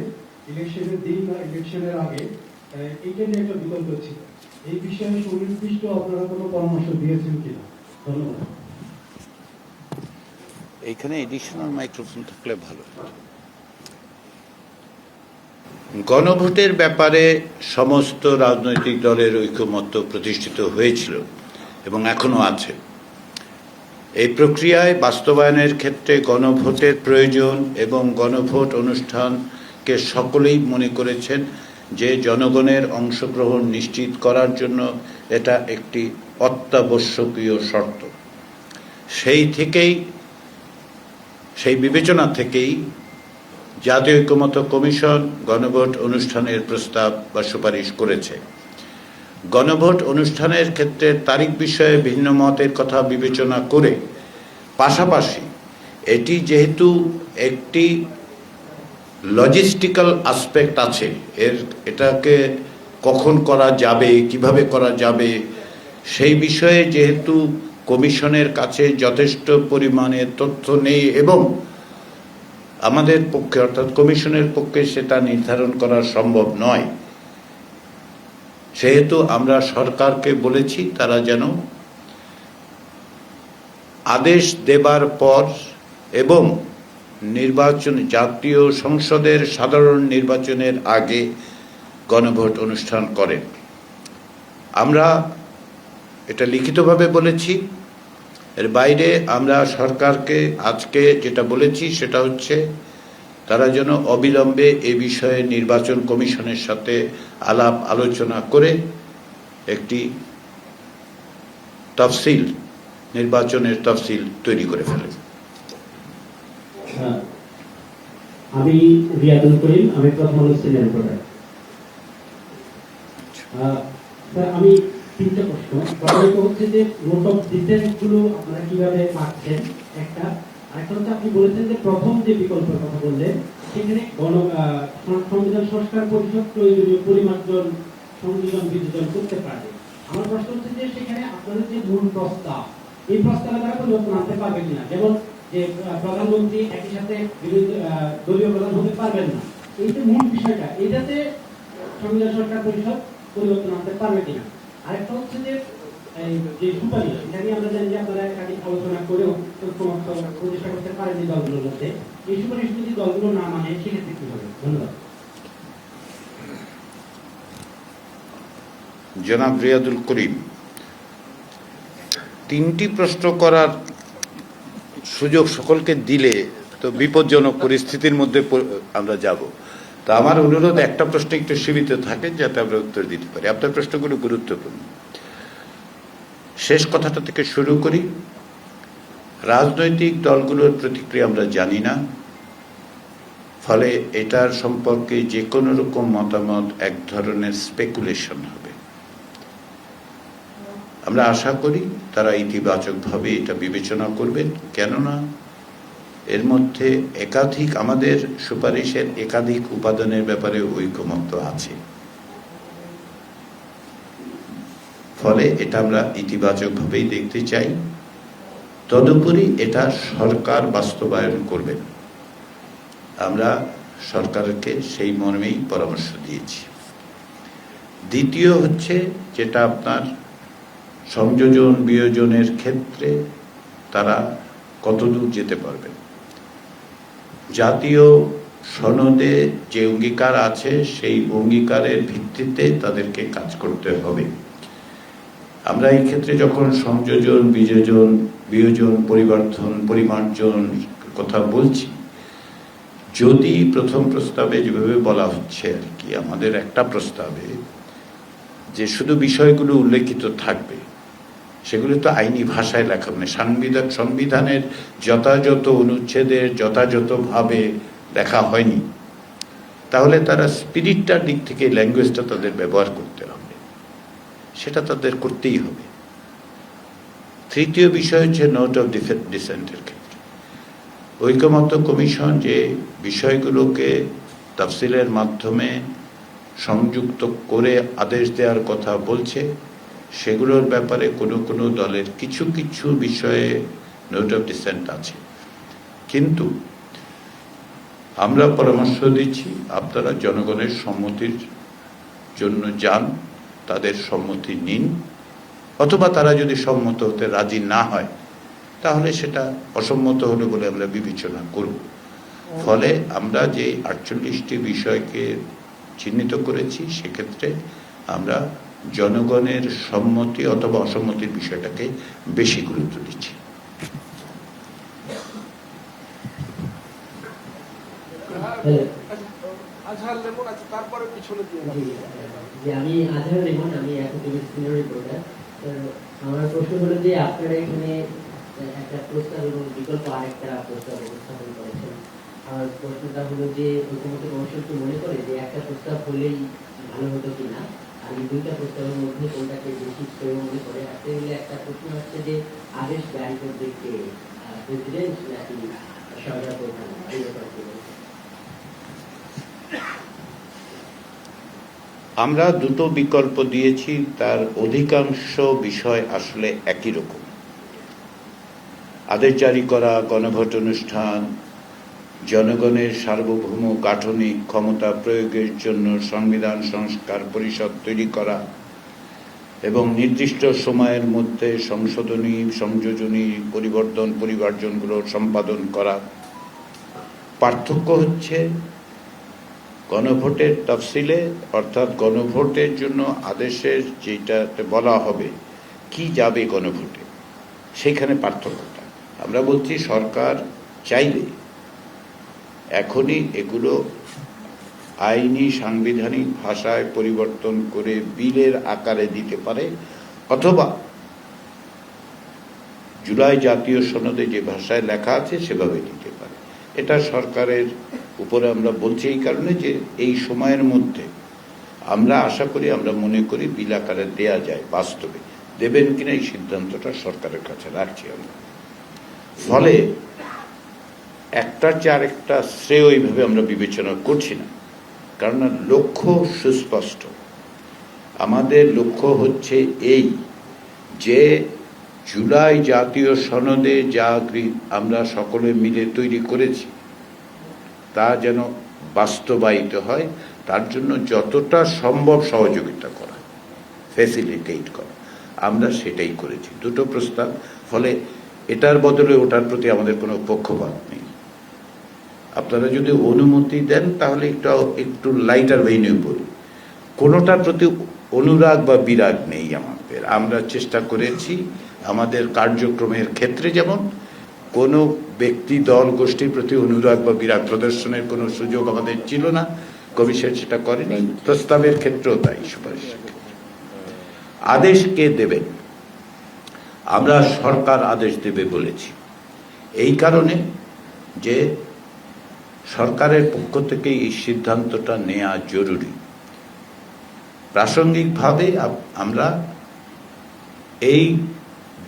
ইলেকশনের দিন না ইলেকশনের আগে, এইটা নিয়ে একটা বিতর্ক ছিল। এই বিষয়ে সুনির্দিষ্ট আপনারা কোনো পরামর্শ দিয়েছেন কিনা? ধন্যবাদ। এইখানে এডিশনাল মাইক্রোফোন থাকলে ভালো। গণভোটের ব্যাপারে সমস্ত রাজনৈতিক দলের ঐকমত্য প্রতিষ্ঠিত হয়েছিল এবং এখনো আছে। এই প্রক্রিয়ায় বাস্তবায়নের ক্ষেত্রে গণভোটের প্রয়োজন এবং গণভোট অনুষ্ঠানকে সকলেই মনে করেছেন যে জনগণের অংশগ্রহণ নিশ্চিত করার জন্য এটা একটি অত্যাবশ্যকীয় শর্ত। সেই বিবেচনা থেকেই জাতীয় ঐকমত্য কমিশন গণভোট অনুষ্ঠানের প্রস্তাব বা সুপারিশ করেছে। গণভোট অনুষ্ঠানের ক্ষেত্রে তারিখ বিষয়ে ভিন্ন মতের কথা বিবেচনা করে পাশাপাশি এটি যেহেতু একটি লজিস্টিক্যাল আসপেক্ট আছে, এটাকে কখন করা যাবে, কিভাবে করা যাবে, সেই বিষয়ে যেহেতু কমিশনের কাছে যথেষ্ট পরিমাণে তথ্য নেই এবং আমাদের পক্ষে অর্থাৎ কমিশনের পক্ষে সেটা নির্ধারণ করা সম্ভব নয়, সেহেতু আমরা সরকারকে বলেছি তারা যেন আদেশ দেবার পর এবং জাতীয় সংসদের সাধারণ নির্বাচনের আগে গণভোট অনুষ্ঠান করেন। আমরা এটা লিখিতভাবে বলেছি। এর বাইরে আমরা সরকারকে আজকে যেটা বলেছি সেটা হচ্ছে তারা যেন অবিলম্বে এ বিষয়ে নির্বাচন কমিশনের সাথে আলাপ আলোচনা করে একটি নির্বাচনের তফসিল তৈরি করে ফেলে। আমি রিয়াদুল করিম, আমি প্রথম আলো সিনিয়র রিপোর্টার। আমি তিনটা প্রশ্ন। প্রথমত হচ্ছে যে নোট অফ ডিসেন্ট গুলো আপনারা কিভাবে পাচ্ছেন, একটা। আরেকটা হচ্ছে আপনি বলেছেন যে প্রথম যে বিকল্পের কথা বললেন সেখানে সংবিধান সংস্কার পরিষদ প্রয়োজনীয় পরিমার্জন সংযোজন বিযোজন করতে পারবে। আমার প্রশ্ন হচ্ছে যে সেখানে আপনাদের যে মূল প্রস্তাব, এই প্রস্তাবে তারা পরিবর্তন আনতে পারবে কিনা? যেমন যে প্রধানমন্ত্রী একই সাথে দলীয় প্রধান হতে পারবেন না, এই যে মূল বিষয়টা, এটাতে সংবিধান সংস্কার পরিষদ পরিবর্তন আনতে পারবে কিনা? আরেকটা হচ্ছে যে সুপারিশ, এটা নিয়ে আমরা জানি যে আপনারা একাধিক আলোচনা করেও প্রতিষ্ঠা করতে পারেনি দলগুলোর মধ্যে। এই সুপারিশ যদি দলগুলো না মানে সেক্ষেত্রে কি হবে? ধন্যবাদ। জনাব রিয়াদুল করিম, তিনটি প্রশ্ন করার সুযোগ সকলকে দিলে তো বিপজ্জনক পরিস্থিতির মধ্যে আমরা যাব। তা আমার অনুরোধ একটা প্রশ্ন একটু সীমিত থাকে যাতে আমরা উত্তর দিতে পারি। আপনার প্রশ্নগুলো গুরুত্বপূর্ণ। শেষ কথাটা থেকে শুরু করি। রাজনৈতিক দলগুলোর প্রতিক্রিয়া আমরা জানি না, ফলে এটার সম্পর্কে যে কোনো রকম মতামত এক ধরনের স্পেকুলেশন হবে। আমরা আশা করি তারা ইতিবাচকভাবে এটা বিবেচনা করবেন, কেননা এর মধ্যে আমাদের সুপারিশের একাধিক উপাদানের ব্যাপারে ঐকমত্য আছে। ফলে এটা আমরা ইতিবাচকভাবেই দেখতে চাই। তদুপরি এটা সরকার বাস্তবায়ন করবেন, আমরা সরকারকে সেই মর্মেই পরামর্শ দিয়েছি। দ্বিতীয় হচ্ছে যেটা আপনার সংযোজন বিয়োজনের ক্ষেত্রে তারা কতদূর যেতে পারবেন। জাতীয় সনদে যে অঙ্গীকার আছে সেই অঙ্গীকারের ভিত্তিতে তাদেরকে কাজ করতে হবে। আমরা এই ক্ষেত্রে যখন সংযোজন বিয়োজন পরিবর্তন পরিমার্জন কথা বলছি, যদি প্রথম প্রস্তাবে যেভাবে বলা হচ্ছে আর কি, আমাদের একটা প্রস্তাবে যে শুধু বিষয়গুলো উল্লেখিত থাকবে, সেগুলো তো আইনি ভাষায় লেখা, মানে সংবিধানের যথাযথ অনুচ্ছেদের যথাযথভাবে লেখা হয়নি, তাহলে তারা স্পিরিটটার দিক থেকে ল্যাঙ্গুয়েজটা তাদের ব্যবহার করতে হবে, সেটা তাদের করতেই হবে। তৃতীয় বিষয় হচ্ছে নোট অফ ডিসেন্টের ক্ষেত্রে ঐকমত্য কমিশন যে বিষয়গুলোকে তাফসিলের মাধ্যমে সংযুক্ত করে আদেশ দেওয়ার কথা বলছে, সেগুলোর ব্যাপারে কোনো দলের কিছু বিষয়ে নোট অফ ডিসেন্ট আছে। কিন্তু আমরা পরামর্শ দিচ্ছি আপনারা জনগণের সম্মতির জন্য যান, তাদের সম্মতি নিন, অথবা তারা যদি সম্মত হতে রাজি না হয় তাহলে সেটা অসম্মত হলো বলে আমরা বিবেচনা করব। ফলে আমরা যে 48টি বিষয়কে চিহ্নিত করেছি, সেক্ষেত্রে আমরা জনগণের সম্মতি অথবা অসম্মতির বিষয়টাকে বেশি গুরুত্ব দিচ্ছি। আমি আজহার লেমন, আমি সিনিয়র রিপোর্টার। আমার প্রশ্ন হলো যে আপনারা এখানে একটা প্রস্তাব এবং বিকল্প আরেকটা প্রস্তাব উপস্থাপন করেছেন। আমার প্রশ্নটা হলো যে ঐকমত্য কমিশন কি মনে করে যে একটা প্রস্তাব হলেই ভালো হতো কিনা, আর এই দুইটা প্রস্তাবের মধ্যে কোনটাকে বেশি শ্রেয় মনে করে? একটা প্রশ্ন হচ্ছে যে আদেশ জারি করবে কে, প্রেসিডেন্ট নাকি সরকার প্রধান? এই ব্যাপারে আমরা দুটো বিকল্প দিয়েছি, তার অধিকাংশ বিষয় আসলে একই রকম। আদেশ জারি করা, গণভোট অনুষ্ঠান, জনগণের সার্বভৌম গাঠনিক ক্ষমতা প্রয়োগের জন্য সংবিধান সংস্কার পরিষদ তৈরি করা এবং নির্দিষ্ট সময়ের মধ্যে সংশোধনী সংযোজনী পরিবর্জনগুলো সম্পাদন করা। পার্থক্য হচ্ছে গণভোটের তফসিলে, অর্থাৎ গণভোটের জন্য আদেশের যেটাতে বলা হবে কি যাবে গণভোটে, সেইখানে পার্থক্যটা। আমরা বলছি সরকার চাইলে এখনই এগুলো আইনি সাংবিধানিক ভাষায় পরিবর্তন করে বিলের আকারে দিতে পারে, অথবা জুলাই জাতীয় সনদে যে ভাষায় লেখা আছে সেভাবে দিতে পারে। এটা সরকারের উপরে আমরা বলছি এই কারণে যে এই সময়ের মধ্যে আমরা আশা করি, আমরা মনে করি বিল আকারে দেয়া যায়। বাস্তবে দেবেন কিনা এই সিদ্ধান্তটা সরকারের কাছে রাখছি আমরা। ফলে একটার চেয়ে আরেকটা শ্রেয় এইভাবে আমরা বিবেচনা করছি না, কারণ লক্ষ্য সুস্পষ্ট। আমাদের লক্ষ্য হচ্ছে এই যে জুলাই জাতীয় সনদে যা আমরা সকলে মিলে তৈরি করেছি তা যেন বাস্তবায়িত হয়, তার জন্য যতটা সম্ভব সহযোগিতা করা, ফ্যাসিলিটেট করা, আমরা সেটাই করেছি। দুটো প্রস্তাব, ফলে এটার বদলে ওটার প্রতি আমাদের কোনো পক্ষপাত নেই। আপনারা যদি অনুমতি দেন তাহলে একটু লাইটার ভেইনে বলি, কোনোটার প্রতি অনুরাগ বা বিরাগ নেই আমাদের। আমরা চেষ্টা করেছি আমাদের কার্যক্রমের ক্ষেত্রে যেমন কোনো ব্যক্তি দল গোষ্ঠীর প্রতি অনুরাগ বা বিরাগ প্রদর্শনের কোনো সুযোগ আমাদের ছিল না, কমিশন সেটা করেনি। প্রস্তাবের ক্ষেত্রেও তাই, সুপারিশের ক্ষেত্রে। আদেশ কে দেবেন? আমরা সরকার আদেশ দেবে বলেছি, এই কারণে যে সরকারের পক্ষ থেকে এই সিদ্ধান্তটা নেওয়া জরুরি। প্রাসঙ্গিকভাবে আমরা এই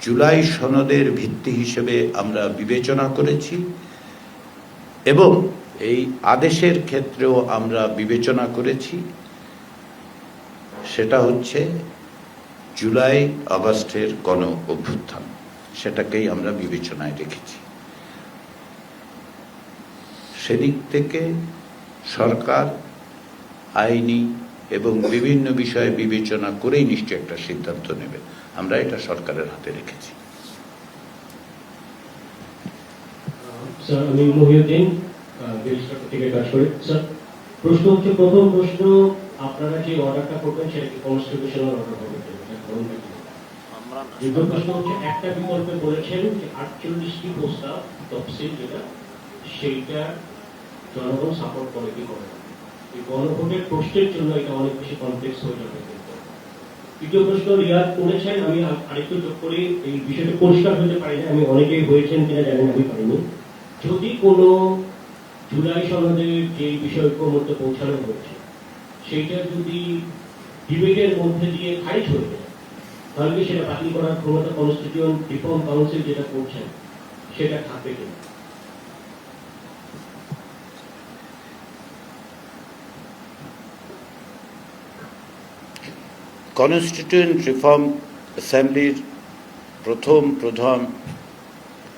জুলাই সনদের ভিত্তি হিসেবে আমরা বিবেচনা করেছি এবং এই আদেশের ক্ষেত্রেও আমরা বিবেচনা করেছি, সেটা হচ্ছে জুলাই আগস্টের গণ অভ্যুত্থান, সেটাকেই আমরা বিবেচনায় রেখেছি। সেদিক থেকে সরকার আইনি এবং বিভিন্ন বিষয়ে বিবেচনা করেই নিশ্চয় একটা সিদ্ধান্ত নেবে। আমরা এটা সরকারের হাতে রেখেছি। স্যার, আমি মহিউদ্দিন ব্যারিস্টার থেকে কাজ করি। স্যার, প্রশ্ন হচ্ছে, প্রথম প্রশ্ন, আপনারা যে অর্ডারটা করবেন সেটা কি কনস্টিটিউশনাল অর্ডার হবে? দ্বিতীয় প্রশ্ন হচ্ছে, একটা বিকল্পে বলেছেন যে 48টি প্রস্তাব তফসিল যেটা, সেইটা জনগণ সাপোর্ট করে কি করে না। এই গণভোটের প্রশ্নের জন্য এটা অনেক বেশি কমপ্লেক্স হয়ে যাবে। তৃতীয় প্রশ্ন রিয়াদ করেছেন, আমি আরেকটু যোগ করি, এই বিষয়টা পরিষ্কার হতে পারি না, আমি অনেকেই হয়েছেন কিনা জানি না, আমি পারিনি। যদি কোনো জুলাই সনদের যে বিষয় ঐক্যমত্যে পৌঁছানো হয়েছে সেইটা যদি ডিবেটের মধ্যে দিয়ে খারিজ হয়ে যায়, তাহলে কি সেটা বাতিল করার ক্ষমতা কনস্টিটিউয়েন্ট রিফর্ম কাউন্সিল যেটা করছেন সেটা থাকবে কিনা? কনস্টিটিউয়েন্ট রিফর্ম অ্যাসেম্বলির প্রধান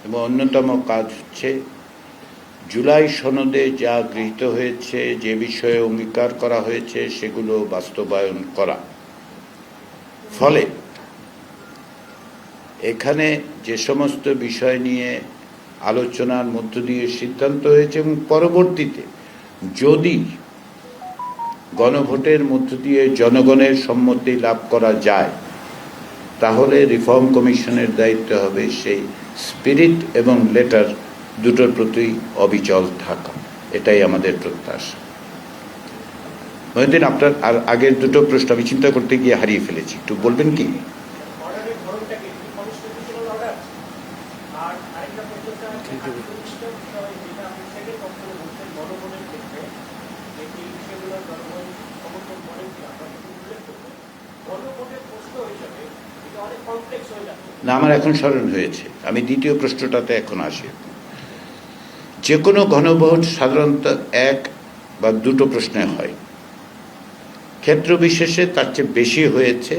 এবং অন্যতম কাজ হচ্ছে জুলাই সনদে যা গৃহীত হয়েছে, যে বিষয়ে অঙ্গীকার করা হয়েছে, সেগুলো বাস্তবায়ন করা। ফলে এখানে যে সমস্ত বিষয় নিয়ে আলোচনার মধ্য দিয়ে সিদ্ধান্ত হয়েছে এবং পরবর্তীতে যদি গণভোটের মধ্য দিয়ে জনগণের সম্মতি লাভ করা যায়, তাহলে রিফর্ম কমিশনের দায়িত্ব হবে সেই স্পিরিট এবং লেটার দুটোর প্রতি অবিচল থাকা। এটাই আমাদের প্রত্যাশা। মহিউদ্দিন, আপনার আর আগের দুটো প্রশ্ন আমি চিন্তা করতে গিয়ে হারিয়ে ফেলেছি, একটু বলবেন কি? না, আমার এখন স্মরণ হয়েছে, আমি দ্বিতীয় প্রশ্নটাতে এখন আসি। যে কোনো গণভোট সাধারণত এক বা দুটো প্রশ্নে হয়, ক্ষেত্র বিশেষে তার চেয়ে বেশি হয়েছে।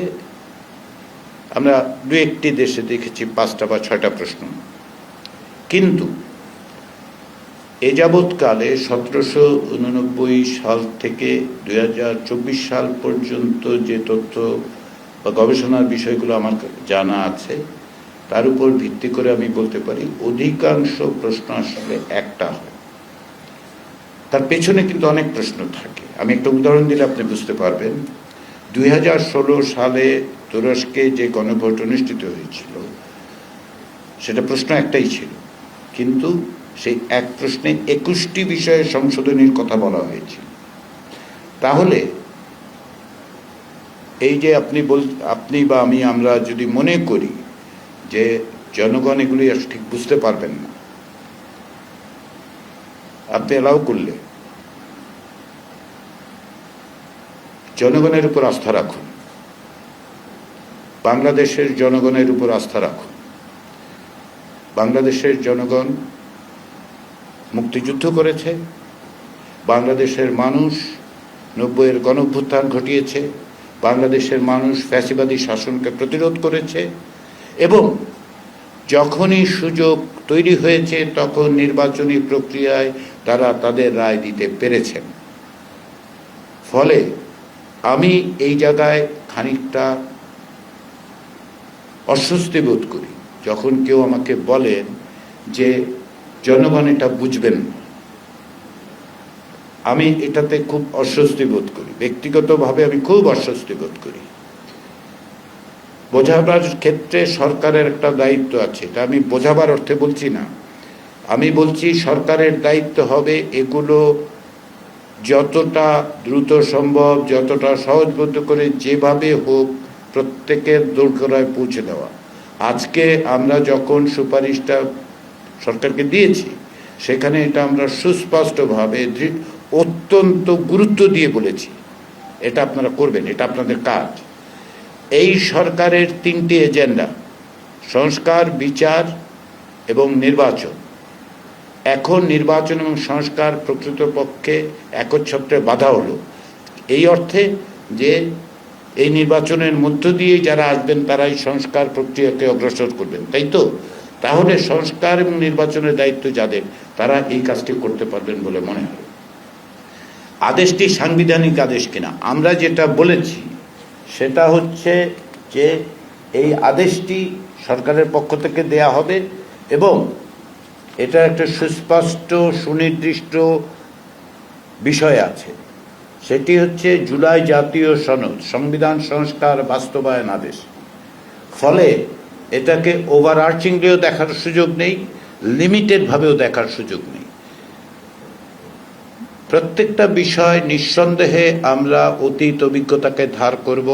আমরা দু একটি দেশে দেখেছি 5টা বা 6টা প্রশ্ন। কিন্তু এ যাবৎকালে 1789 সাল থেকে 2024 সাল পর্যন্ত যে তথ্য বা গবেষণার বিষয়গুলো আমার জানা আছে, তার উপর ভিত্তি করে আমি বলতে পারি অধিকাংশ প্রশ্ন আসলে একটা হয়। তার পেছনে কিন্তু অনেক প্রশ্ন থাকে। আমি একটা উদাহরণ দিলে আপনি বুঝতে পারবেন। 2016 সালে তুরস্কে যে গণভোট অনুষ্ঠিত হয়েছিল, সেটা প্রশ্ন একটাই ছিল, কিন্তু সেই এক প্রশ্নে 21টি বিষয়ে সংশোধনীর কথা বলা হয়েছিল। তাহলে এই যে আপনি বা আমরা যদি মনে করি যে জনগণ এগুলি ঠিক বুঝতে পারবেন না, আপনি এলাও করলে জনগণের উপর আস্থা রাখুন, বাংলাদেশের জনগণের উপর আস্থা রাখুন। বাংলাদেশের জনগণ মুক্তিযুদ্ধ করেছে, বাংলাদেশের মানুষ 90-এর গণঅভ্যুত্থান ঘটিয়েছে, বাংলাদেশের মানুষ ফ্যাসিবাদী শাসনকে প্রতিরোধ করেছে এবং যখনই সুযোগ তৈরি হয়েছে তখন নির্বাচনী প্রক্রিয়ায় তারা তাদের রায় দিতে পেরেছেন। ফলে আমি এই জায়গায় খানিকটা অস্বস্তি বোধ করি যখন কেউ আমাকে বলেন যে জনগণ এটা বুঝবেন না। আমি এটাতে খুব অস্বস্তি বোধ করি, ব্যক্তিগতভাবে আমি খুব অস্বস্তি বোধ করি। বোঝাবার ক্ষেত্রে সরকারের একটা দায়িত্ব আছে, এটা আমি বোঝাবার অর্থে বলছি না। আমি বলছি সরকারের দায়িত্ব হবে এগুলো যতটা দ্রুত সম্ভব, যতটা সহজবোধ্য করে, যেভাবে হোক প্রত্যেকের দোরগোড়ায় পৌঁছে দেওয়া। আজকে আমরা যখন সুপারিশটা সরকারকে দিয়েছি, সেখানে এটা আমরা সুস্পষ্টভাবে অত্যন্ত গুরুত্ব দিয়ে বলেছি এটা আপনারা করবেন, এটা আপনাদের কাজ। এই সরকারের 3টি এজেন্ডা, সংস্কার, বিচার এবং নির্বাচন। এখন নির্বাচন এবং সংস্কার প্রকৃতপক্ষে একচ্ছত্রে বাধা হলো, এই অর্থে যে এই নির্বাচনের মধ্য দিয়ে যারা আসবেন তারাই সংস্কার প্রক্রিয়াকে অগ্রসর করবেন, তাই তো? তাহলে সংস্কার এবং নির্বাচনের দায়িত্ব যাদের, তারা এই কাজটি করতে পারবেন বলে মনে হয়। আদেশটি সাংবিধানিক আদেশ কিনা, আমরা যেটা বলেছি সেটা হচ্ছে যে এই আদেশটি সরকারের পক্ষ থেকে দেয়া হবে এবং এটা একটা সুস্পষ্ট সুনির্দিষ্ট বিষয় আছে, সেটি হচ্ছে জুলাই জাতীয় সনদ সংবিধান সংস্কার বাস্তবায়ন আদেশ। ফলে এটাকে ওভারআর্চিংলিও দেখার সুযোগ নেই, লিমিটেডভাবেও দেখার সুযোগ নেই। প্রত্যেকটা বিষয় নিঃসন্দেহে আমরা অতীত অভিজ্ঞতাকে ধার করব,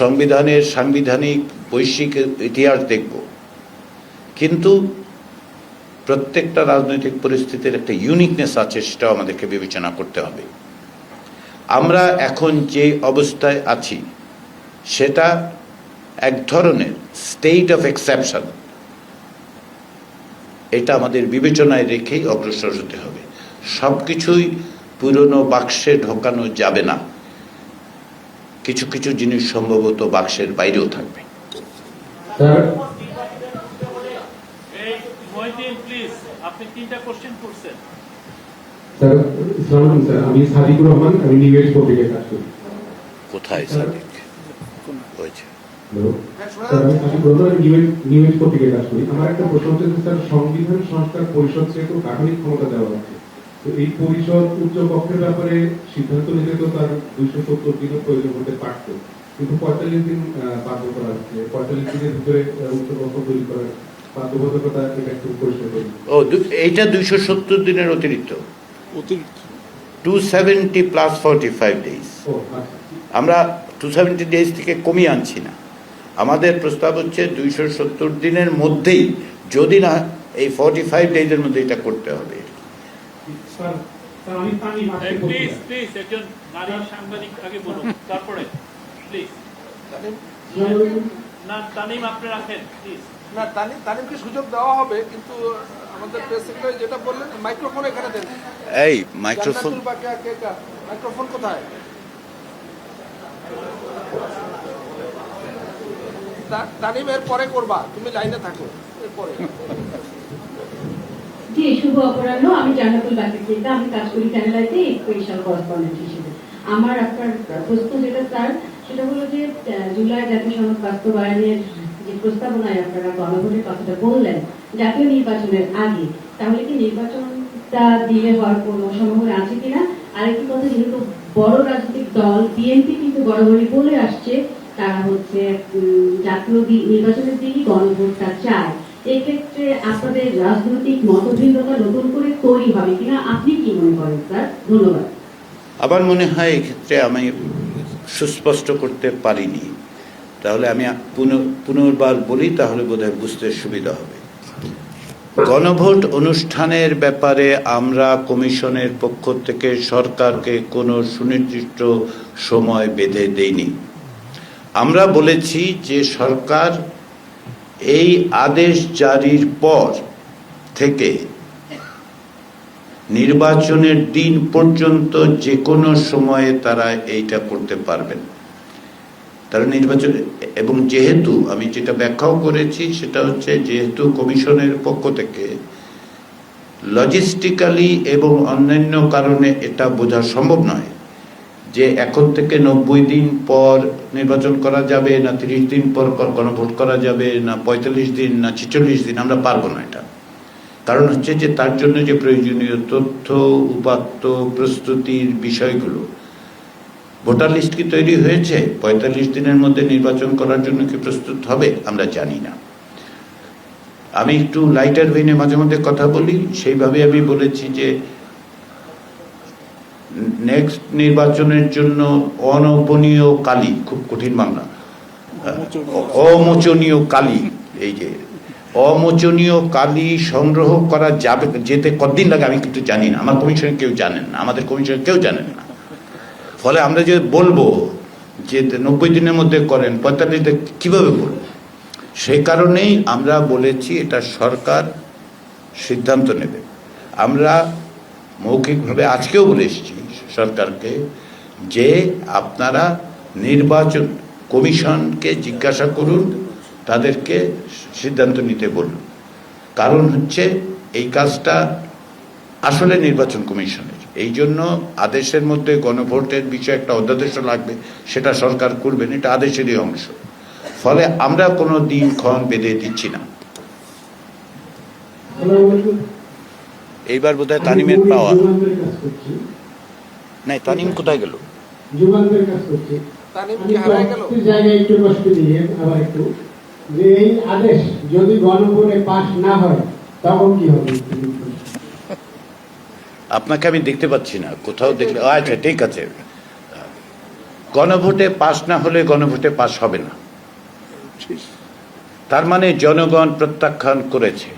সংবিধানের সাংবিধানিক বৈশ্বিক ইতিহাস দেখব, কিন্তু প্রত্যেকটা রাজনৈতিক পরিস্থিতির একটা ইউনিকনেস আছে, সেটাও আমাদেরকে বিবেচনা করতে হবে। আমরা এখন যে অবস্থায় আছি সেটা এক ধরনের স্টেট অফ এক্সেপশন, এটা আমাদের বিবেচনায় রেখেই অগ্রসর হতে হবে। সব কিছুই পুরনো বাক্সে ঢোকানো যাবে না, কিছু কিছু জিনিস সম্ভবত বাক্সের বাইরেও থাকবে। আপনি 3টা কোশ্চেন করছেন। স্যার আসসালামু আলাইকুম স্যার, আমি সাদিকুর রহমান, আমি নিউ এজ পত্রিকায় কাজ করি। কোথায় সাদিক হয়েছে? হ্যালো স্যার, আমি সাদিকুর রহমান, আমি নিউ এজ পত্রিকায় কাজ করি। আমার একটা প্রশ্ন হচ্ছে যে স্যার, সংবিধান সংস্কার পরিষদকে তো গাঠনিক ক্ষমতা দেওয়া হচ্ছে, তো এই পরিষদ উচ্চ কক্ষের ব্যাপারে সিদ্ধান্ত নিতে তো তার 270 দিনও প্রয়োজন হতে পারত, কিন্তু 45 দিন বাধ্য করা হচ্ছে। 45 দিনের ভিতরে উচ্চ কক্ষ তৈরি করার বাধ্যবাধকতা এটা একটু পরিষ্কার করি। এইটা 270 দিনের অতিরিক্ত 270 প্লাস 45 ডেজ। আমরা 270 ডেজ থেকে কমিয়ে আনছি না, আমাদের প্রস্তাব হচ্ছে 270 দিনের মধ্যেই, যদি না এই 45 ডেজের মধ্যে এটা করতে হবে। একজন নারী সাংবাদিক আগে বলুন, তারপরে প্লিজ। না তানিম আপনি রাখেন প্লিজ। না, তানিমকে সুযোগ দেওয়া হবে, কিন্তু আমাদের প্রেস সেক্রেটারি যেটা বললেন, মাইক্রোফোন এখানে দেন। এই মাইক্রোফোন, মাইক্রোফোন কোথায়? তানিম এর পরে করবা, তুমি লাইনে থাকো এরপরে। জি, শুভ অপরাহ্ন। আমি জান্নাতুল বাকির চিন্তা, আমি কাজ করি চ্যানেলাইতে স্পেশাল করেসপন্ডেন্ট হিসেবে। আমার আপনার প্রশ্ন যেটা স্যার, সেটা হলো যে জুলাই জাতীয় সনদ বাস্তবায়নের যে প্রস্তাবনায় আপনারা গণভোটের কথাটা বললেন জাতীয় নির্বাচনের আগে, তাহলে কি নির্বাচনটা দিয়ে হওয়ার কোনো সম্ভাবনা আছে কিনা? আরেকটি কথা, যেহেতু বড় রাজনৈতিক দল বিএনপি কিন্তু বরাবরই বলে আসছে তারা হচ্ছে জাতীয় নির্বাচনের দিনই গণভোটটা চায়, এক্ষেত্রে আপনাদের রাজনৈতিক মতভিন্নতা নতুন করে তৈরি হবে কিনা, আপনি কি মনে করেন স্যার? ধন্যবাদ। আমার মনে হয় এক্ষেত্রে আমি সুস্পষ্ট করতে পারিনি, তাহলে আমি পুনর্বার বলি, তাহলে বোধহয় বুঝতে সুবিধা হবে। গণভোট অনুষ্ঠানের ব্যাপারে আমরা কমিশনের পক্ষ থেকে সরকারকে কোনো সুনির্দিষ্ট সময় বেঁধে দেইনি। আমরা বলেছি যে সরকার এই আদেশ জারির পর থেকে নির্বাচনের দিন পর্যন্ত যে কোনো সময়ে তারা এইটা করতে পারবেন, তারা নির্বাচন। এবং যেহেতু আমি যেটা ব্যাখ্যাও করেছি সেটা হচ্ছে, যেহেতু কমিশনের পক্ষ থেকে লজিস্টিক্যালি এবং অন্যান্য কারণে এটা বোঝা সম্ভব নয় যে এখন থেকে 90 দিন পর নির্বাচন করা যাবে, না 30 দিন পর গণভোট করা যাবে, না 45 দিন, না 46 দিন, আমরা পারবো না এটা। কারণ হচ্ছে যে তার জন্য যে প্রয়োজনীয় তথ্য, উপাত্ত, প্রস্তুতির বিষয়গুলো, ভোটার লিস্ট কি তৈরি হয়েছে? 45 দিনের মধ্যে নির্বাচন করার জন্য কি প্রস্তুত হবে? আমরা জানি না। আমি একটু লাইটার ভেইনে মাঝে মধ্যে কথা বলি, সেইভাবে আমি বলেছি যে নেক্সট নির্বাচনের জন্য অনপনীয় কালি, খুব কঠিন বাংলা, অমোচনীয় কালি, এই যে অমোচনীয় কালি সংগ্রহ করা যাবে, যেতে কতদিন লাগে আমি কিন্তু জানি না, আমার কমিশনে কেউ জানেন না, আমাদের কমিশনে কেউ জানেন না। ফলে আমরা যে বলবো যে 90 দিনের মধ্যে করেন, 45 দিনে কীভাবে বলবো? সেই কারণেই আমরা বলেছি এটা সরকার সিদ্ধান্ত নেবে। আমরা মৌখিকভাবে আজকেও বলে এসেছি সরকারকে যে আপনারা নির্বাচন কমিশনকে জিজ্ঞাসা করুন, তাদেরকে সিদ্ধান্ত নিতে বলুন। কারণ হচ্ছে এই কাজটা আসলে নির্বাচন কমিশনের, এই জন্য আদেশের মধ্যে গণভোটের বিষয়ে একটা অধ্যাদেশও লাগবে, সেটা সরকার করবেন, এটা আদেশেরই অংশ। ফলে আমরা কোনো দিনক্ষণ বেঁধে দিচ্ছি না। এইবার বোধহয় তানিমের পাওয়া নাই। তানিম কোথায় গেল? জায়গায় একটু কষ্ট দিয়ে আবার একটু যে এই আদেশ যদি গণভোটে পাস না হয় তখন কি হবে? আপনাকে আমি দেখতে পাচ্ছি না, কোথাও দেখলে আচ্ছা ঠিক আছে। গণভোটে পাস না হলে গণভোটে পাস হবে না, তার মানে জনগণ প্রত্যাখ্যান করেছে।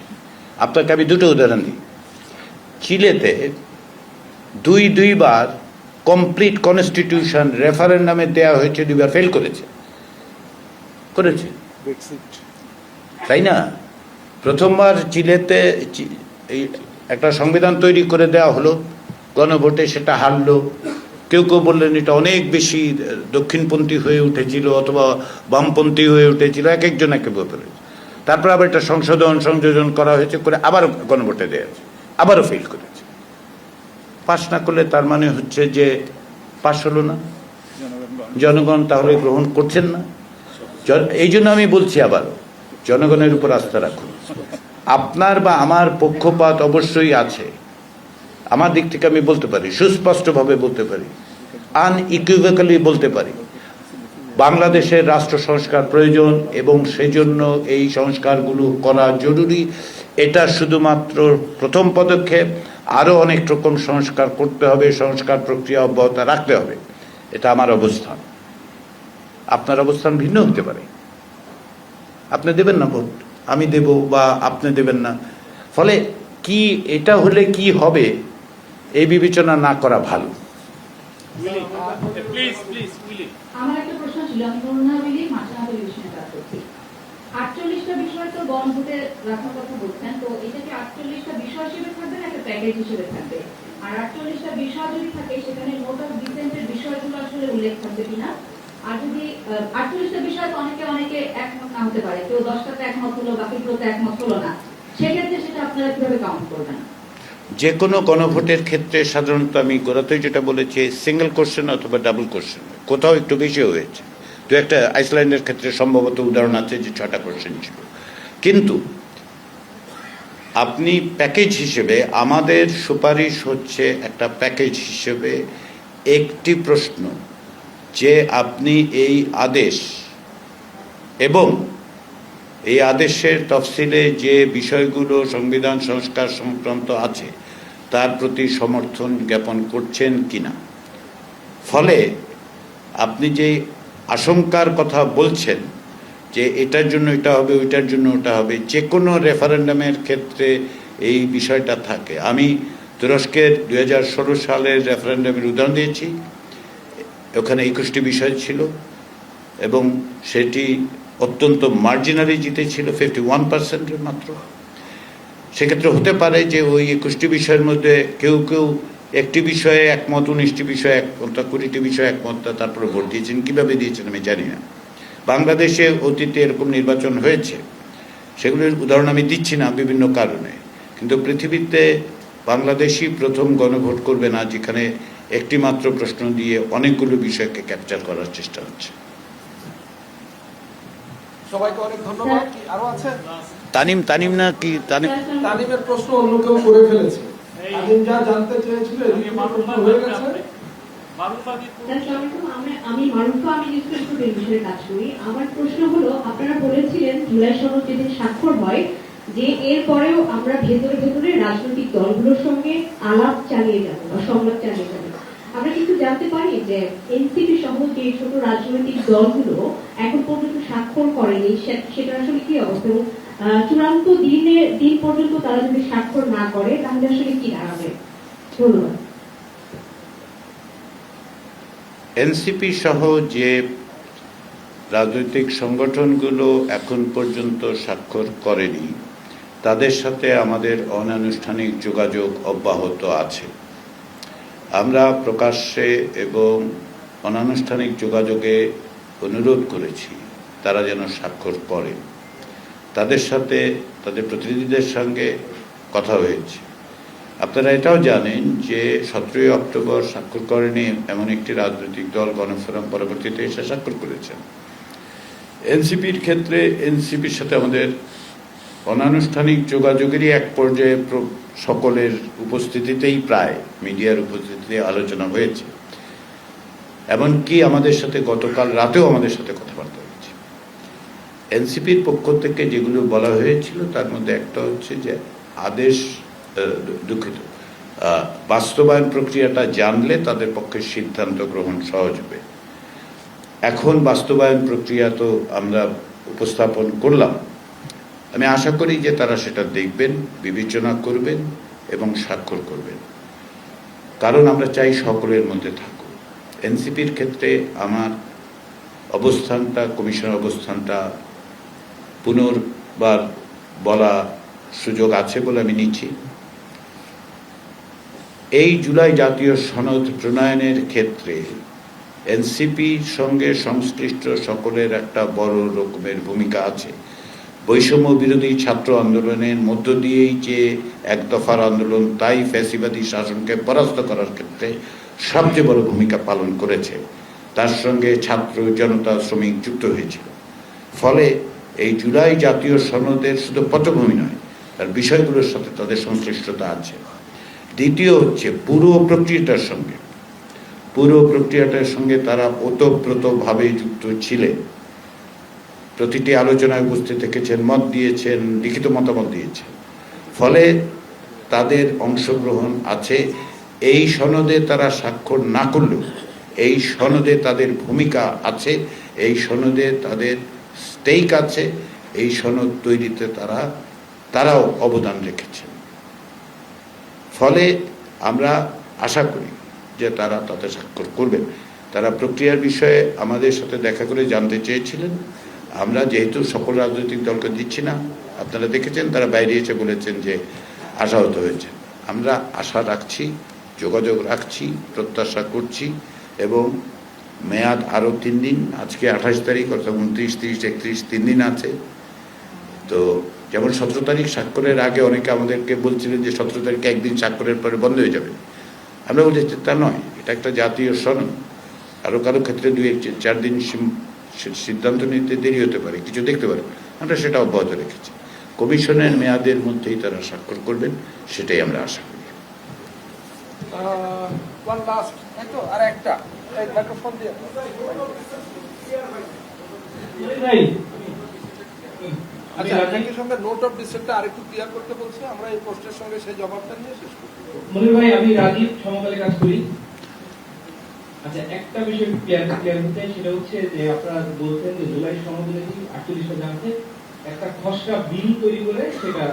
আপনাকে আমি দুটো উদাহরণ দিই। চিলেতে দুইবার কমপ্লিট কনস্টিটিউশন রেফারেন্ডামে দেওয়া হয়েছে, 2বার ফেল করেছে, তাই না? প্রথমবার চিলেতে একটা সংবিধান তৈরি করে দেওয়া হলো, গণভোটে সেটা হারলো। কেউ কেউ বললেন এটা অনেক বেশি দক্ষিণপন্থী হয়ে উঠেছিল অথবা বামপন্থী হয়ে উঠেছিল, এক একজন এক এক ব্যাপারে। তারপর আবার এটা সংযোজন করা হয়েছে, করে আবার গণভোটে দেওয়া হয়েছে, আবারও ফেল করেছে। পাস না করলে তার মানে হচ্ছে যে পাস হলো না, জনগণ তাহলে গ্রহণ করছেন না। এই জন্য আমি বলছি আবার, জনগণের উপর আস্থা রাখুন। আপনার বা আমার পক্ষপাত অবশ্যই আছে, আমার দিক থেকে আমি বলতে পারি, সুস্পষ্টভাবে বলতে পারি, আনইকুইভোক্যালি বলতে পারি, বাংলাদেশের রাষ্ট্র সংস্কার প্রয়োজন এবং সেজন্য এই সংস্কারগুলো করা জরুরি। এটা শুধুমাত্র প্রথম পদক্ষেপ, আরও অনেক রকম সংস্কার করতে হবে, সংস্কার প্রক্রিয়া অব্যাহত রাখতে হবে। এটা আমার অবস্থান। আপনার অবস্থান ভিন্ন হতে পারে, আপনি দেবেন না ভোট, আমি দেব, বা আপনি দেবেন না। ফলে কি এটা হলে কি হবে এই বিবেচনা না করা ভালো। আমার একটা প্রশ্ন ছিল, আমি করুণাবিলি মাসাহাবিলি বিষয়ে কাজ করছি। 48টা বিষয় তো গণভোটে রাখার কথা বলছেন, তো এটা কি 48টা বিষয় হিসেবে থাকবে না একটা প্যাকেজ হিসেবে থাকবে? আর 48টা বিষয় যদি থাকে সেখানে নোট অফ ডিসেন্টের বিষয়গুলো আসলে উল্লেখ থাকবে কিনা? আর যদি 48টা বিষয় তো অনেকে একমত না হতে পারে, কেউ 10টাতে একমত হলো, বাকিগুলোতে একমত হলো না, সেক্ষেত্রে সেটা আপনারা কিভাবে কাউন্ট করবেন? যে কোনো গণভোটের ক্ষেত্রে সাধারণত আমি গোড়াতেই যেটা বলেছি, সিঙ্গেল কোশ্চেন অথবা ডাবল কোশ্চেন, কোথাও একটু বেশি হয়েছে। তো একটা আইসল্যান্ডের ক্ষেত্রে সম্ভবত উদাহরণ আছে যে 6টা কোশ্চেন ছিল। কিন্তু আপনি প্যাকেজ হিসেবে, আমাদের সুপারিশ হচ্ছে একটা প্যাকেজ হিসেবে একটি প্রশ্ন যে আপনি এই আদেশ এবং এই আদেশের তফসিলে যে বিষয়গুলো সংবিধান সংস্কার সংক্রান্ত আছে তার প্রতি সমর্থন জ্ঞাপন করছেন কিনা। ফলে আপনি যে আশঙ্কার কথা বলছেন যে এটার জন্য এটা হবে, ওইটার জন্য ওটা হবে, যে কোনো রেফারেন্ডামের ক্ষেত্রে এই বিষয়টা থাকে। আমি তুরস্কের 2016 সালের রেফারেন্ডামের উদাহরণ দিয়েছি, ওখানে 21টি বিষয় ছিল এবং সেটি অত্যন্ত মার্জিনালি জিতেছিল, 51% মাত্র। সেক্ষেত্রে হতে পারে যে ওই 21টি বিষয়ের মধ্যে কেউ একটি বিষয়ে একমত, 19টি বিষয়ে একমত, 20টি বিষয়ে একমত, তারপরে ভোট দিয়েছেন। কীভাবে দিয়েছেন আমি জানি না। বাংলাদেশে অতীতে এরকম নির্বাচন হয়েছে, সেগুলির উদাহরণ আমি দিচ্ছি না বিভিন্ন কারণে, কিন্তু পৃথিবীতে বাংলাদেশই প্রথম গণভোট করবে না যেখানে একটি মাত্র প্রশ্ন দিয়ে অনেকগুলো বিষয়কে ক্যাপচার করার চেষ্টা হচ্ছে। সবাইকে অনেক ধন্যবাদ। কি আরো আছে? তানিম না কি? তানিমের প্রশ্ন অন্য কেউ করে ফেলেছে। তানিম যা জানতে চেয়েছিল হয়ে গেছে। আমি মারুফা, আমি স্কুলের বিষয়ে কাজ করি। আমার প্রশ্ন হলো, আপনারা বলেছিলেন জুলাই সনদ যেদিন স্বাক্ষর হয় যে এরপরেও আমরা ভেতরে রাজনৈতিক দলগুলোর সঙ্গে আলাপ চালিয়ে যাব বা সংলাপ চালিয়ে যাব। আমরা কিন্তু জানতে পারি যে এনসিপি সহ যে ছোট রাজনৈতিক দলগুলো এখন পর্যন্ত স্বাক্ষর করেনি, সেটা আসলে কি অবস্থা? এবং চূড়ান্ত দিন পর্যন্ত তারা যদি স্বাক্ষর না করে তাহলে আসলে কি দাঁড়াবে? ধন্যবাদ। এনসিপি সহ যে রাজনৈতিক সংগঠনগুলো এখন পর্যন্ত স্বাক্ষর করেনি তাদের সাথে আমাদের অনানুষ্ঠানিক যোগাযোগ অব্যাহত আছে। আমরা প্রকাশ্যে এবং অনানুষ্ঠানিক যোগাযোগে অনুরোধ করেছি তারা যেন স্বাক্ষর করে। তাদের সাথে তাদের প্রতিনিধিদের সঙ্গে কথা হয়েছে। আপনারা এটাও জানেন যে 17 অক্টোবর স্বাক্ষর করেনি এমন একটি রাজনৈতিক দল গণফোরাম পরবর্তীতে এসে স্বাক্ষর করেছেন। এনসিপির ক্ষেত্রে এনসিপির সাথে আমাদের অনানুষ্ঠানিক যোগাযোগেরই এক পর্যায়ে সকলের উপস্থিতিতেই প্রায় মিডিয়ার উপস্থিতিতে আলোচনা হয়েছে। এমনকি আমাদের সাথে গতকাল রাতেও আমাদের সাথে কথাবার্তা হয়েছে। এনসিপির পক্ষ থেকে যেগুলো বলা হয়েছিল তার মধ্যে একটা হচ্ছে যে বাস্তবায়ন প্রক্রিয়াটা জানলে তাদের পক্ষে সিদ্ধান্ত গ্রহণ সহজ হবে। এখন বাস্তবায়ন প্রক্রিয়া তো আমরা উপস্থাপন করলাম, আমি আশা করি যে তারা সেটা দেখবেন, বিবেচনা করবেন এবং স্বাক্ষর করবেন, কারণ আমরা চাই সকলের মধ্যে থাকুক। এনসিপির ক্ষেত্রে আমার অবস্থানটা, কমিশনের অবস্থানটা পুনর্বার বলা সুযোগ আছে বলে আমি নিচ্ছি। এই জুলাই জাতীয় সনদ প্রণয়নের ক্ষেত্রে এনসিপির সঙ্গে সংশ্লিষ্ট সকলের একটা বড় রকমের ভূমিকা আছে। বৈষম্য বিরোধী ছাত্র আন্দোলনের মধ্য দিয়েই যে এক দফার আন্দোলন তাই ফ্যাসিবাদী শাসনকে পরাস্ত করার ক্ষেত্রে সবচেয়ে বড় ভূমিকা পালন করেছে। তার সঙ্গে ছাত্র জনতা শ্রমিক যুক্ত হয়েছিল। ফলে এই জুলাই জাতীয় সনদের শুধু পটভূমি নয়, তার বিষয়গুলোর সাথে তাদের সংশ্লিষ্টতা আছে। দ্বিতীয় হচ্ছে পুরো প্রক্রিয়াটার সঙ্গে তারা ওতপ্রোতভাবে যুক্ত ছিলেন। প্রতিটি আলোচনায় উপস্থিত থেকেছেন, মত দিয়েছেন, লিখিত মতামত দিয়েছেন। ফলে তাদের অংশগ্রহণ আছে। এই সনদে তারা স্বাক্ষর না করলেও এই সনদে তাদের ভূমিকা আছে, এই সনদে তাদের স্টেক আছে, এই সনদ তৈরিতে তারাও অবদান রেখেছেন। ফলে আমরা আশা করি যে তারা তাতে স্বাক্ষর করবেন। তারা প্রক্রিয়ার বিষয়ে আমাদের সাথে দেখা করে জানতে চেয়েছিলেন। আমরা যেহেতু সকল রাজনৈতিক দলকে দিচ্ছি না, আপনারা দেখেছেন তারা বাইরে এসে বলেছেন যে আশাহত হয়েছে। আমরা আশা রাখছি, যোগাযোগ রাখছি, প্রত্যাশা করছি এবং মেয়াদ আরও 3 দিন। আজকে 28 তারিখ, অর্থাৎ 29, 30, 31 3 দিন আছে। তো যেমন 17 তারিখ স্বাক্ষরের আগে অনেকে আমাদেরকে বলছিলেন যে 17 তারিখে একদিন স্বাক্ষরের পরে বন্ধ হয়ে যাবে। আমরা বলছি তা নয়, এটা একটা জাতীয় সনদ। কারো ক্ষেত্রে 2-4 দিন সিদ্ধান্ত নিতে দেরি হতে পারে, কিছু দেখতে পারে, আমরা সেটা অব্যাহত রেখেছি। কমিশনের মেয়াদের মধ্যেই তারা স্বাক্ষর করবেন, সেটাই আমরা আশা করি। আচ্ছা, আপনাদের সঙ্গে নোট অফ ডিসেন্টটা আরেকটু ক্লিয়ার করতে বলছি, আমরা এই পোস্টের সঙ্গে সেই জবাবটা নিয়ে শেষ করব। মনির ভাই, আমি রাজীব সমকালে কাজ করি। আচ্ছা, একটা বিষয় ক্লিয়ার করতে চাই, সেটা হচ্ছে যে আপনারা বলছেন যে জুলাই সনদে 48 জানাতে একটা খসড়া বিল তৈরি করে সেটা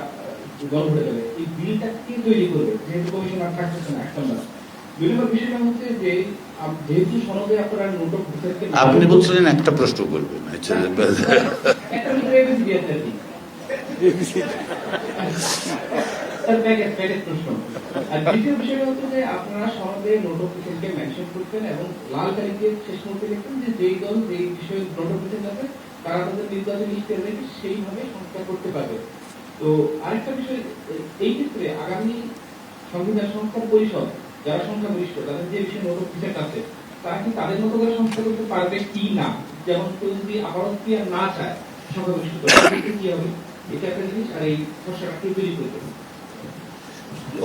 গণভোটে দেবে। এই বিলটা কি তৈরি করবে, যেহেতু কমিশন আর থাকতেছে না? এক নম্বর। দুই নম্বর বিষয়টা হচ্ছে যে যেহেতু সনদে আপনারা নোট অফ ডিসেন্টকে, আপনি বলছিলেন একটা প্রশ্ন করবেন, আচ্ছা একটা ভিতরে এবিসিডি আছে আর কি। আর দ্বিতীয় বিষয়টা হচ্ছে যে আপনারা সনদে নোট অফ ডিসেন্টকে মেনশন করতেন এবং লাল তারিখে শেষ মুহূর্তে লিখতেন যে যেই দল যেই বিষয়ে নোট অফ ডিসেন্ট আছে তারা তাদের নির্বাচনী ইশতেহার রেখে সেইভাবে সংস্কার করতে পারবে। তো আরেকটা বিষয়, এই ক্ষেত্রে আগামী সংবিধান সংস্কার পরিষদ যারা সংখ্যাগরিষ্ঠ তাদের যে বিষয়ে নোট অফ ডিসেন্ট আছে তারা কি তাদের মতো করে সংস্কার করতে পারবে কি না? যেমন কেউ যদি আপাতত না চায় সংখ্যাগরিষ্ঠ কি হবে, এটা একটা জিনিস। আর এই খসড়াটা কে তৈরি করবে?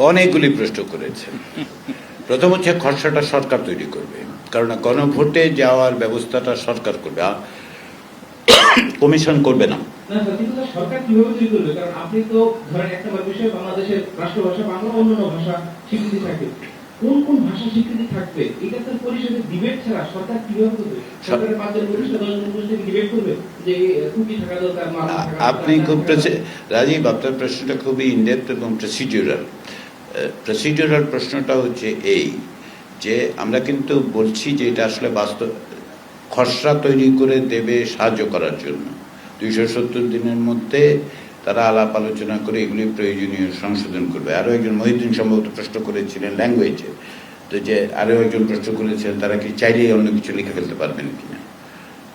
অনেকগুলি প্রশ্ন করেছেন। প্রথম হচ্ছে খসড়াটা সরকার তৈরি করবে, কারণ গণভোটে যাওয়ার ব্যবস্থাটা সরকার করবে, কমিশন করবে না। সরকার কিভাবে তৈরি করবে? কারণ আপনি তো ধরেন একটা বিষয়, বাংলাদেশের রাষ্ট্রভাষা বাংলা, অন্যান্য ভাষা স্বীকৃতি থাকে। কোন কোন ভাষা স্বীকৃতি থাকবে, এটা তো পরিষদের ডিবেট ছাড়া সরকার কিভাবে করবে? সরকারের ৫ জন উপদেষ্টা ১০ জন উপদেষ্টা ডিবেট করবে যে কুকি থাকা দরকার, মানা থাকা দরকার। আপনি খুব রাজীব, আপনার প্রশ্নটা খুবই ইনডেপথ এবং প্রসিডিউরাল প্রশ্নটা হচ্ছে এই যে আমরা কিন্তু বলছি যে এটা আসলে বাস্তব খসড়া তৈরি করে দেবে সাহায্য করার জন্য ২৭০ দিনের মধ্যে তারা আলাপ আলোচনা করে এগুলি প্রয়োজনীয় সংশোধন করবে। আরও একজন মহিউদ্দিন সম্ভবত প্রশ্ন করেছিলেন ল্যাঙ্গুয়েজে, তো যে আরও একজন প্রশ্ন করেছিলেন তারা কি চাইলেই অন্য কিছু লিখে ফেলতে পারবেন কিনা।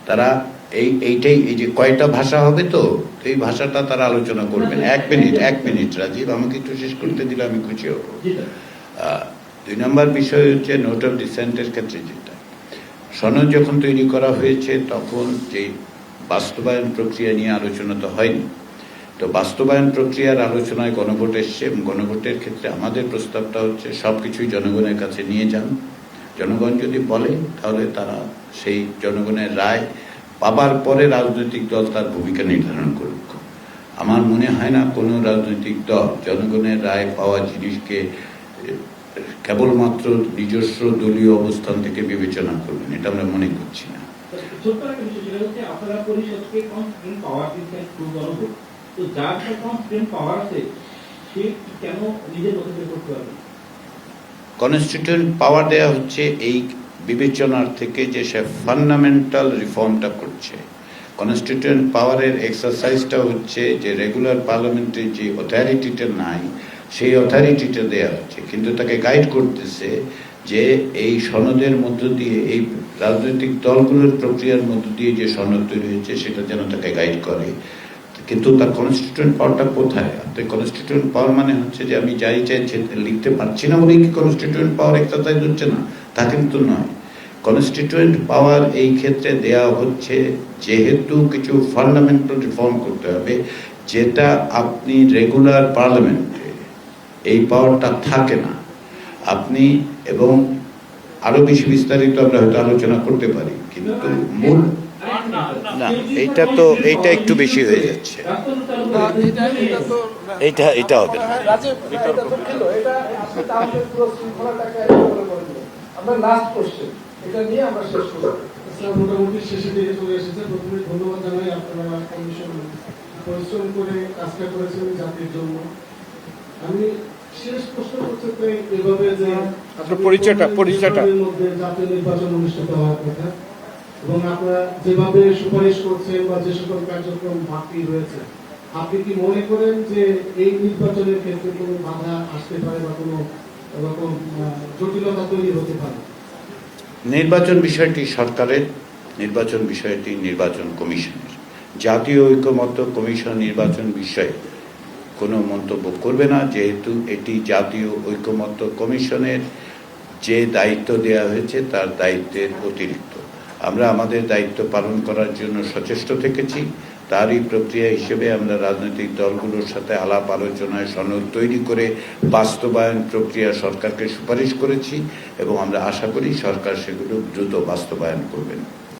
তারা এইটাই এই যে কয়টা ভাষা হবে, তো এই ভাষাটা তারা আলোচনা করবেন। এক মিনিট রাজীব, আমাকে একটু শেষ করতে দিলে আমি খুশি হব। ২ নম্বর বিষয় হচ্ছে নোট অফ ডিসেন্টের ক্ষেত্রে যেটা সনদ যখন তৈরি করা হয়েছে তখন যে বাস্তবায়ন প্রক্রিয়া নিয়ে আলোচনা তো হয়নি, তো বাস্তবায়ন প্রক্রিয়ার আলোচনায় গণভোট এসছে এবং গণভোটের ক্ষেত্রে আমাদের প্রস্তাবটা হচ্ছে সব কিছুই জনগণের কাছে নিয়ে যান। জনগণ যদি বলে তাহলে তারা সেই জনগণের রায় পাবার পরে রাজনৈতিক দল তার ভূমিকা নির্ধারণ করুক। আমার মনে হয় না কোনো রাজনৈতিক দল জনগণের রায় পাওয়া জিনিসকে কেবলমাত্র নিজস্ব দলীয় অবস্থান থেকে বিবেচনা করবেন, এটা আমরা মনে করছি না। ছোট্ট একটা বিষয় যেটা হচ্ছে আপনারা পরিষদকে কনস্টিটিউন্ট পাওয়ার দিচ্ছেন টু গণভোট, তো যার কনস্টিটিউন্ট পাওয়ার আছে সে কেন নিজের মতো করে করতে পারবে? কনস্টিটিউয়েন্ট পাওয়ার দেওয়া হচ্ছে এই বিবেচনার থেকে যে সে ফান্ডামেন্টাল রিফর্মটা করছে। কনস্টিটিউয়েন্ট পাওয়ারের এক্সারসাইজটা হচ্ছে যে রেগুলার পার্লামেন্টের যে অথরিটিটা নাই সেই অথরিটিটা দেওয়া হচ্ছে, কিন্তু তাকে গাইড করতেছে যে এই সনদের মধ্য দিয়ে এই রাজনৈতিক দলগুলোর প্রক্রিয়ার মধ্য দিয়ে যে সনদ তৈরি হয়েছে সেটা যেন তাকে গাইড করে। কিন্তু তার কনস্টিটিউয়েন্ট পাওয়ারটা কোথায়? আপনার কনস্টিটিউয়েন্ট পাওয়ার মানে হচ্ছে যে আমি যাই চাইছি লিখতে পারছি না বলেই কি কনস্টিটিউয়েন্ট পাওয়ার এক্সারসাইজ হচ্ছে না, তা কিন্তু নয়। কনস্টিটিউয়েন্ট পাওয়ার এই ক্ষেত্রে দেয়া হচ্ছে যেহেতু কিছু ফান্ডামেন্টাল রিফর্ম করতে হবে, যেটা আপনি রেগুলার পার্লামেন্টে এই পাওয়ারটা থাকে না। আপনি এবং আরো বেশি বিস্তারিত আমরা হয়তো আলোচনা করতে পারি, কিন্তু মূল না, এইটা একটু বেশি হয়ে যাচ্ছে। এটা হবে না। আমরা লাস্ট কোশ্চেন এটা নিয়ে আমরা শেষ করব। মোটামুটি শেষের দিকে চলে এসেছে। প্রথমে ধন্যবাদ জানাই, আপনারা কমিশন পরিশ্রম করে কাজটা করেছেন জাতির জন্য। আমি শেষ প্রশ্ন করতে চাই এভাবে যে আপনার পরিচয়টা মধ্যে জাতীয় নির্বাচন অনুষ্ঠিত হওয়ার কথা এবং আপনারা যেভাবে সুপারিশ করছেন বা যে সকল কার্যক্রম বাকি রয়েছে, আপনি কি মনে করেন যে এই নির্বাচনের ক্ষেত্রে কোনো বাধা আসতে পারে বা কোনো রকম জটিলতা তৈরি হতে পারে? নির্বাচন বিষয়টি সরকারের, নির্বাচন বিষয়টি নির্বাচন কমিশনের। জাতীয় ঐকমত্য কমিশন নির্বাচন বিষয়ে কোনো মন্তব্য করবে না, যেহেতু এটি জাতীয় ঐকমত্য কমিশনের যে দায়িত্ব দেওয়া হয়েছে তার দায়িত্বের অতিরিক্ত। আমরা আমাদের দায়িত্ব পালন করার জন্য সচেষ্ট থেকেছি। তারই প্রক্রিয়া হিসেবে আমরা রাজনৈতিক দলগুলোর সাথে আলাপ আলোচনায় সনদ তৈরি করে বাস্তবায়ন প্রক্রিয়া সরকারকে সুপারিশ করেছি এবং আমরা আশা করি সরকার সেগুলো দ্রুত বাস্তবায়ন করবেন।